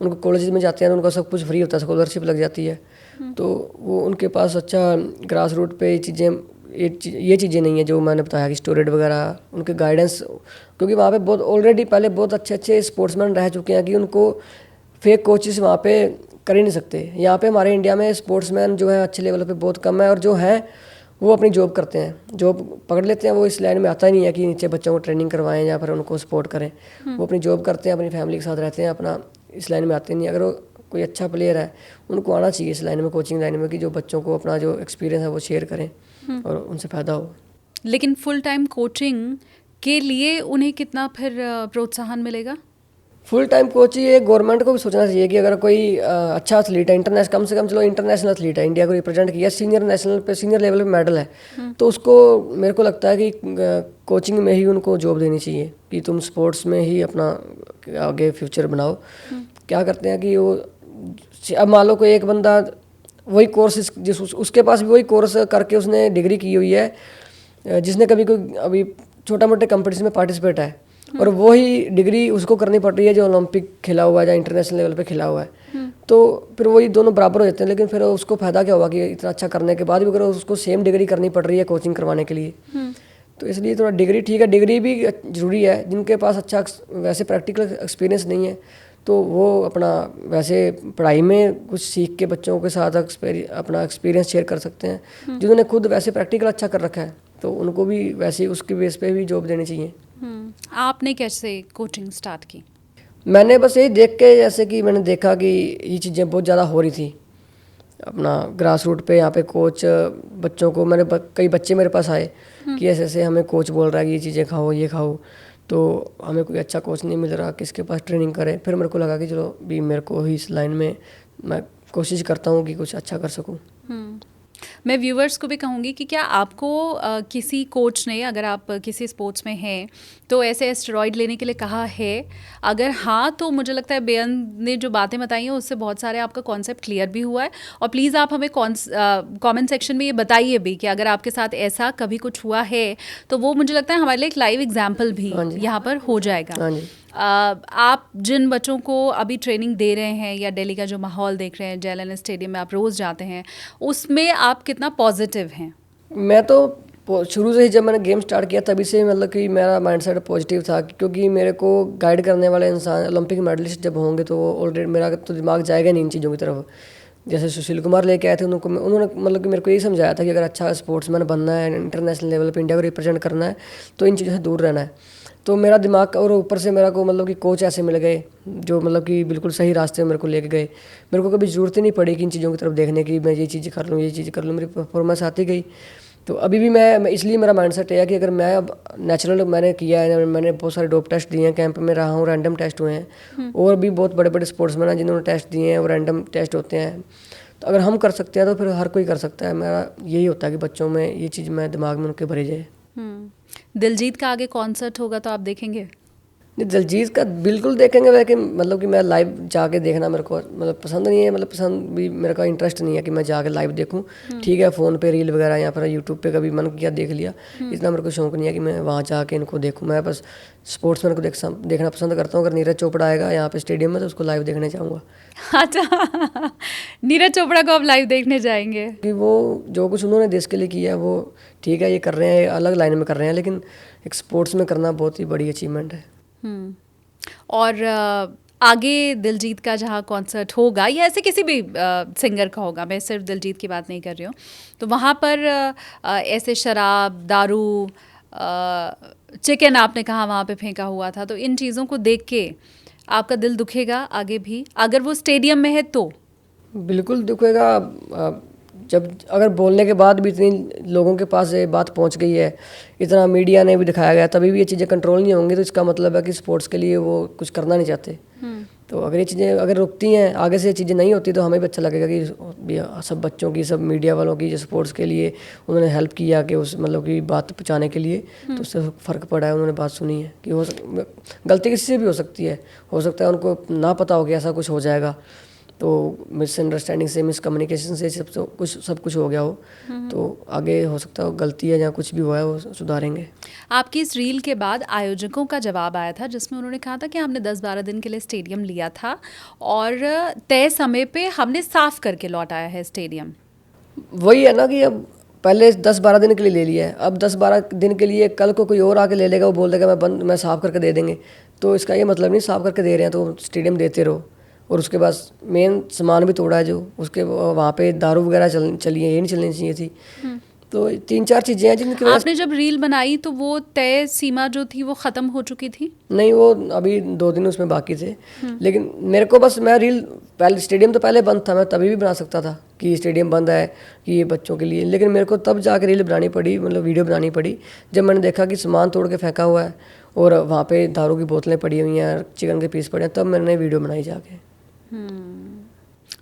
उनको कॉलेज में जाते हैं तो उनका सब कुछ फ्री होता है, स्कॉलरशिप लग जाती है, तो वो उनके पास अच्छा ग्रास रूट पे चीज़ें ये चीज़ें नहीं है जो मैंने बताया कि स्टोरेड वगैरह, उनके गाइडेंस, क्योंकि वहाँ पे बहुत ऑलरेडी पहले बहुत अच्छे अच्छे स्पोर्ट्समैन रह चुके हैं कि उनको फेक कोचेस वहाँ पे कर ही नहीं सकते। यहाँ पे हमारे इंडिया में स्पोर्ट्समैन जो है अच्छे लेवल पे बहुत कम है, और जो हैं वो अपनी जॉब करते हैं, जॉब पकड़ लेते हैं। वो इस लाइन में आता ही नहीं है कि नीचे बच्चों को ट्रेनिंग करवाएं या फिर उनको सपोर्ट करें। वो अपनी जॉब करते हैं, अपनी फैमिली के साथ रहते हैं, अपना इस लाइन में आते नहीं। अगर वो कोई अच्छा प्लेयर है, उनको आना चाहिए इस लाइन में, कोचिंग लाइन में, कि जो बच्चों को अपना जो एक्सपीरियंस है वो शेयर करें और उनसे फ़ायदा हो। लेकिन फुल टाइम कोचिंग के लिए उन्हें कितना फिर प्रोत्साहन मिलेगा? फुल टाइम कोच ये गवर्नमेंट को भी सोचना चाहिए कि अगर कोई अच्छा एथलीट है, इंटरनेशनल, कम से कम चलो इंटरनेशनल एथलीट है, इंडिया को रिप्रेजेंट किया, सीनियर नेशनल पे, सीनियर लेवल पे मेडल है, तो उसको मेरे को लगता है कि कोचिंग में ही उनको जॉब देनी चाहिए कि तुम स्पोर्ट्स में ही अपना आगे फ्यूचर बनाओ। क्या करते हैं कि वो, अब मान लो कोई एक बंदा वही कोर्स जिस उसके पास भी वही कोर्स करके उसने डिग्री की हुई है, जिसने कभी कोई अभी छोटा मोटे कंपटीशन में पार्टिसिपेट है, और वही डिग्री उसको करनी पड़ रही है जो ओलंपिक खेला हुआ है या इंटरनेशनल लेवल पे खेला हुआ है, तो फिर वही दोनों बराबर हो जाते हैं। लेकिन फिर उसको फायदा क्या होगा कि इतना अच्छा करने के बाद भी अगर उसको सेम डिग्री करनी पड़ रही है कोचिंग करवाने के लिए। तो इसलिए थोड़ा डिग्री ठीक है, डिग्री भी ज़रूरी है। जिनके पास अच्छा वैसे प्रैक्टिकल एक्सपीरियंस नहीं है तो वो अपना वैसे पढ़ाई में कुछ सीख के बच्चों के साथ अपना एक्सपीरियंस शेयर कर सकते हैं। जिन्होंने खुद वैसे प्रैक्टिकल अच्छा कर रखा है तो उनको भी वैसे उसके बेस पे भी जॉब देनी चाहिए। आपने कैसे कोचिंग स्टार्ट की? मैंने बस यही देख के, जैसे कि मैंने देखा कि ये चीज़ें बहुत ज़्यादा हो रही थी अपना ग्रास रूट पे, यहाँ पे कोच बच्चों को, कई बच्चे मेरे पास आए कि ऐसे ऐसे हमें कोच बोल रहा है कि ये चीज़ें खाओ, ये खाओ, तो हमें कोई अच्छा कोच नहीं मिल रहा, किसके पास ट्रेनिंग करें। फिर मेरे को लगा कि चलो भी मेरे को ही इस लाइन में मैं कोशिश करता हूँ कि कुछ अच्छा कर सकूँ। मैं व्यूवर्स को भी कहूँगी कि क्या आपको किसी कोच ने, अगर आप किसी स्पोर्ट्स में हैं, तो ऐसे स्टेरॉइड लेने के लिए कहा है? अगर हाँ, तो मुझे लगता है बेअन ने जो बातें बताई हैं उससे बहुत सारे आपका कॉन्सेप्ट क्लियर भी हुआ है। और प्लीज़ आप हमें कमेंट सेक्शन में ये बताइए भी कि अगर आपके साथ ऐसा कभी कुछ हुआ है तो वो मुझे लगता है हमारे लिए एक लाइव एग्जाम्पल भी यहाँ पर हो जाएगा। आप जिन बच्चों को अभी ट्रेनिंग दे रहे हैं या दिल्ली का जो माहौल देख रहे हैं, JLN स्टेडियम में आप रोज़ जाते हैं, उसमें आप कितना पॉजिटिव हैं? मैं तो शुरू से ही जब मैंने गेम स्टार्ट किया तभी से मतलब कि मेरा माइंडसेट पॉजिटिव था, क्योंकि मेरे को गाइड करने वाले इंसान ओलंपिक मेडलिस्ट जब होंगे तो ऑलरेडी मेरा तो दिमाग जाएगा नहीं इन चीज़ों की तरफ। जैसे सुशील कुमार लेके आए थे, उन्होंने मतलब कि मेरे को यही समझाया था कि अगर अच्छा स्पोर्ट्समैन बनना है, इंटरनेशनल लेवल पे इंडिया को रिप्रेजेंट करना है, तो इन चीज़ों से दूर रहना है। तो मेरा दिमाग, और ऊपर से मेरा को मतलब कि कोच ऐसे मिल गए जो मतलब कि बिल्कुल सही रास्ते में मेरे को लेके गए। मेरे को कभी ज़रूरत ही नहीं पड़ी कि इन चीज़ों की तरफ देखने की, मैं ये चीज़ कर लूँ, ये चीज़ कर लूँ, मेरी परफॉर्मेंस आती गई। तो अभी भी मैं इसलिए मेरा माइंडसेट है कि अगर मैं अब नेचुरल मैंने किया है, मैंने बहुत सारे डोप टेस्ट दिए हैं, कैंप में रहा हूँ, रैंडम टेस्ट हुए हैं, और भी बहुत बड़े बड़े स्पोर्ट्समैन हैं जिन्होंने टेस्ट दिए हैं, वो रैंडम टेस्ट होते हैं। तो अगर हम कर सकते हैं तो फिर हर कोई कर सकता है। मेरा यही होता है कि बच्चों में ये चीज़ मैं दिमाग में उनके भरी जाए। दिलजीत का आगे कॉन्सर्ट होगा तो आप देखेंगे? दिलजीत का बिल्कुल देखेंगे, लेकिन मतलब कि मैं लाइव जाके देखना मेरे को मतलब पसंद नहीं है, मतलब पसंद भी मेरे का इंटरेस्ट नहीं है कि मैं जाके लाइव देखूं। ठीक है, फ़ोन पे रील वगैरह या फिर यूट्यूब पे कभी मन किया देख लिया, इतना मेरे को शौक नहीं है कि मैं वहाँ जाके इनको देखूं। मैं बस स्पोर्ट्समैन को देखना पसंद करता हूँ। अगर नीरज चोपड़ा आएगा यहाँ पे स्टेडियम में तो उसको लाइव देखने जाऊँगा। अच्छा, नीरज चोपड़ा को आप लाइव देखने जाएंगे? कि वो जो कुछ उन्होंने देश के लिए किया वो ठीक है, ये कर रहे हैं, अलग लाइन में कर रहे हैं, लेकिन एक स्पोर्ट्स में करना बहुत ही बड़ी अचीवमेंट है। और आगे दिलजीत का जहाँ कॉन्सर्ट होगा या ऐसे किसी भी सिंगर का होगा, मैं सिर्फ दिलजीत की बात नहीं कर रही हूँ, तो वहाँ पर ऐसे शराब, दारू, चिकन आपने कहा वहाँ पे फेंका हुआ था, तो इन चीज़ों को देख के आपका दिल दुखेगा आगे भी अगर वो स्टेडियम में है तो? बिल्कुल दुखेगा। जब अगर बोलने के बाद भी इतनी लोगों के पास ये बात पहुंच गई है, इतना मीडिया ने भी दिखाया गया, तभी भी ये चीज़ें कंट्रोल नहीं होंगी, तो इसका मतलब है कि स्पोर्ट्स के लिए वो कुछ करना नहीं चाहते। तो अगर ये चीज़ें अगर रुकती हैं, आगे से ये चीज़ें नहीं होती, तो हमें भी अच्छा लगेगा कि सब बच्चों की, सब मीडिया वालों की जो स्पोर्ट्स के लिए उन्होंने हेल्प किया कि उस मतलब की बात पहुँचाने के लिए, तो उससे फ़र्क पड़ा है, उन्होंने बात सुनी है कि गलती किसी से भी हो सकती है, हो सकता है उनको ना पता हो कि ऐसा कुछ हो जाएगा, तो मिसअंडरस्टैंडिंग से, मिसकम्युनिकेशन से सब कुछ हो गया हो, तो आगे हो सकता है गलती है या कुछ भी हुआ है वो सुधारेंगे। आपकी इस रील के बाद आयोजकों का जवाब आया था जिसमें उन्होंने कहा था कि हमने 10-12 दिन के लिए स्टेडियम लिया था और तय समय पे हमने साफ करके लौटाया है स्टेडियम। वही है ना कि अब पहले 10-12 दिन के लिए ले लिया है, अब 10-12 दिन के लिए कल को कोई और आके ले लेगा, वो बोल देगा मैं साफ़ करके दे देंगे। तो इसका ये मतलब नहीं, साफ़ करके दे रहे हैं तो स्टेडियम देते रहो। और उसके बाद मेन सामान भी तोड़ा है जो, उसके वहाँ पे दारू वगैरह चली है, ये नहीं चलनी चाहिए थी। तो 3-4 चीज़ें हैं जिनकी वजह आपने जब रील बनाई तो वो तय सीमा जो थी वो ख़त्म हो चुकी थी? नहीं, वो अभी 2 दिन उसमें बाकी थे। लेकिन मेरे को बस, मैं रील पहले, स्टेडियम तो पहले बंद था, मैं तभी भी बना सकता था कि स्टेडियम बंद है कि ये बच्चों के लिए। लेकिन मेरे को तब जाके रील बनानी पड़ी, मतलब वीडियो बनानी पड़ी, जब मैंने देखा कि सामान तोड़ के फेंका हुआ है और वहाँ पे दारू की बोतलें पड़ी हुई हैं, चिकन के पीस पड़े हैं, तब मैंने वीडियो बनाई जाके।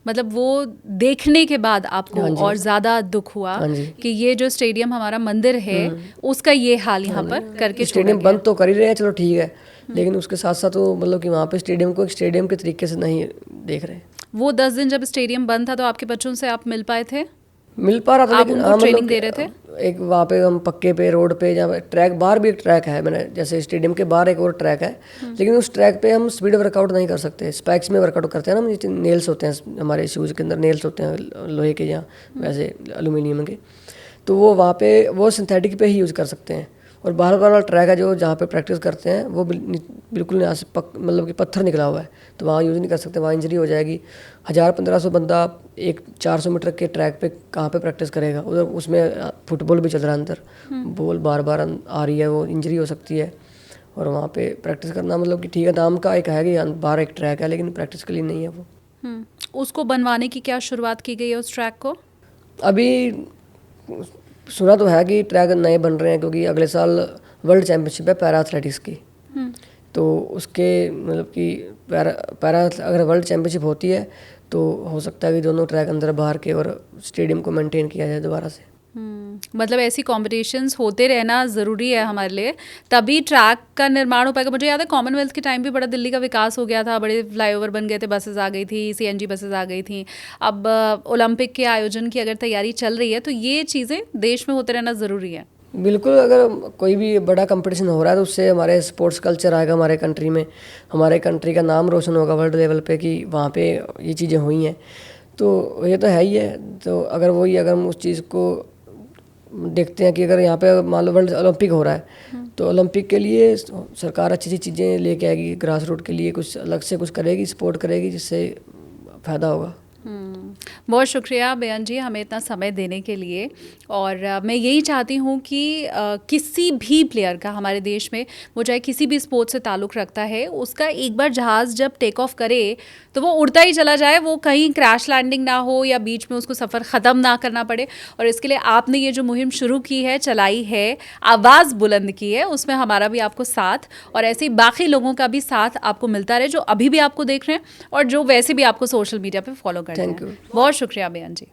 मतलब वो देखने के बाद आपको हाँ जी। और ज़्यादा दुख हुआ हाँ जी। कि ये जो स्टेडियम हमारा मंदिर है उसका ये हाल यहाँ पर करके छोड़ा स्टेडियम गया। बंद तो कर ही रहे हैं, चलो ठीक है, लेकिन उसके साथ साथ वो मतलब कि वहाँ पे स्टेडियम को एक स्टेडियम के तरीके से नहीं देख रहे। वो 10 दिन जब स्टेडियम बंद था तो आपके बच्चों से आप मिल पाए थे? मिल पा रहा था, आप लेकिन उनको ट्रेनिंग दे रहे थे? एक वहाँ पे हम पक्के पे रोड पे, जहाँ ट्रैक बाहर भी एक ट्रैक है, मैंने जैसे स्टेडियम के बाहर एक और ट्रैक है, लेकिन उस ट्रैक पे हम स्पीड वर्कआउट नहीं कर सकते, स्पैक्स में वर्कआउट करते हैं ना, नेल्स होते हैं हमारे शूज़ के अंदर, नेल्स होते हैं लोहे के या वैसे एल्यूमिनियम के, तो वो वहाँ पे वो सिंथेटिक पे ही यूज़ कर सकते हैं। और बाहर वाला ट्रैक है जो जहाँ पे प्रैक्टिस करते हैं वो बिल्कुल यहाँ से मतलब कि पत्थर निकला हुआ है, तो वहाँ यूज़ नहीं कर सकते, वहाँ इंजरी हो जाएगी। 1000-1500 बंदा एक 400 मीटर के ट्रैक पे कहाँ पे प्रैक्टिस करेगा? उधर उसमें फुटबॉल भी चल रहा है अंदर, बॉल बार बार आ रही है, वो इंजरी हो सकती है। और वहाँ पे प्रैक्टिस करना मतलब कि ठीक है, नाम का एक है कि बाहर एक ट्रैक है, लेकिन प्रैक्टिस के लिए नहीं है वो। उसको बनवाने की क्या शुरुआत की गई है उस ट्रैक को? अभी सुना तो है कि ट्रैक नए बन रहे हैं, क्योंकि अगले साल वर्ल्ड चैम्पियनशिप है पैरा एथलेटिक्स की, तो उसके मतलब कि पैरा अगर वर्ल्ड चैम्पियनशिप होती है तो हो सकता है कि दोनों ट्रैक अंदर बाहर के और स्टेडियम को मेंटेन किया जाए दोबारा से। मतलब ऐसी कॉम्पिटिशन्स होते रहना ज़रूरी है हमारे लिए, तभी ट्रैक का निर्माण हो पाएगा। मुझे याद है कॉमनवेल्थ के टाइम भी बड़ा दिल्ली का विकास हो गया था, बड़े फ्लाईओवर बन गए थे, बसेस आ गई थी, सीएनजी बसेस आ गई थी। अब ओलंपिक के आयोजन की अगर तैयारी चल रही है तो ये चीज़ें देश में होते रहना ज़रूरी है। बिल्कुल, अगर कोई भी बड़ा कंपटीशन हो रहा है तो उससे हमारे स्पोर्ट्स कल्चर आएगा हमारे कंट्री में, हमारे कंट्री का नाम रोशन होगा वर्ल्ड लेवल पे कि वहाँ पे ये चीज़ें हुई हैं, तो ये तो है ही है। तो अगर हम उस चीज़ को देखते हैं कि अगर यहाँ पे मान लो वर्ल्ड ओलंपिक हो रहा है, तो ओलंपिक के लिए सरकार अच्छी अच्छी चीज़ें लेके आएगी, ग्रास रूट के लिए कुछ अलग से कुछ करेगी, सपोर्ट करेगी, जिससे फ़ायदा होगा। बहुत शुक्रिया बेअन जी हमें इतना समय देने के लिए। और मैं यही चाहती हूँ कि किसी भी प्लेयर का हमारे देश में, वो चाहे किसी भी स्पोर्ट्स से ताल्लुक़ रखता है, उसका एक बार जहाज़ जब टेक ऑफ करे तो वो उड़ता ही चला जाए, वो कहीं क्रैश लैंडिंग ना हो या बीच में उसको सफ़र ख़त्म ना करना पड़े। और इसके लिए आपने ये जो मुहिम शुरू की है, चलाई है, आवाज़ बुलंद की है, उसमें हमारा भी आपको साथ और ऐसे ही बाकी लोगों का भी साथ आपको मिलता रहे जो अभी भी आपको देख रहे हैं और जो वैसे भी आपको सोशल मीडिया पर फॉलो करते हैं। Thank you. बहुत शुक्रिया बेअन जी।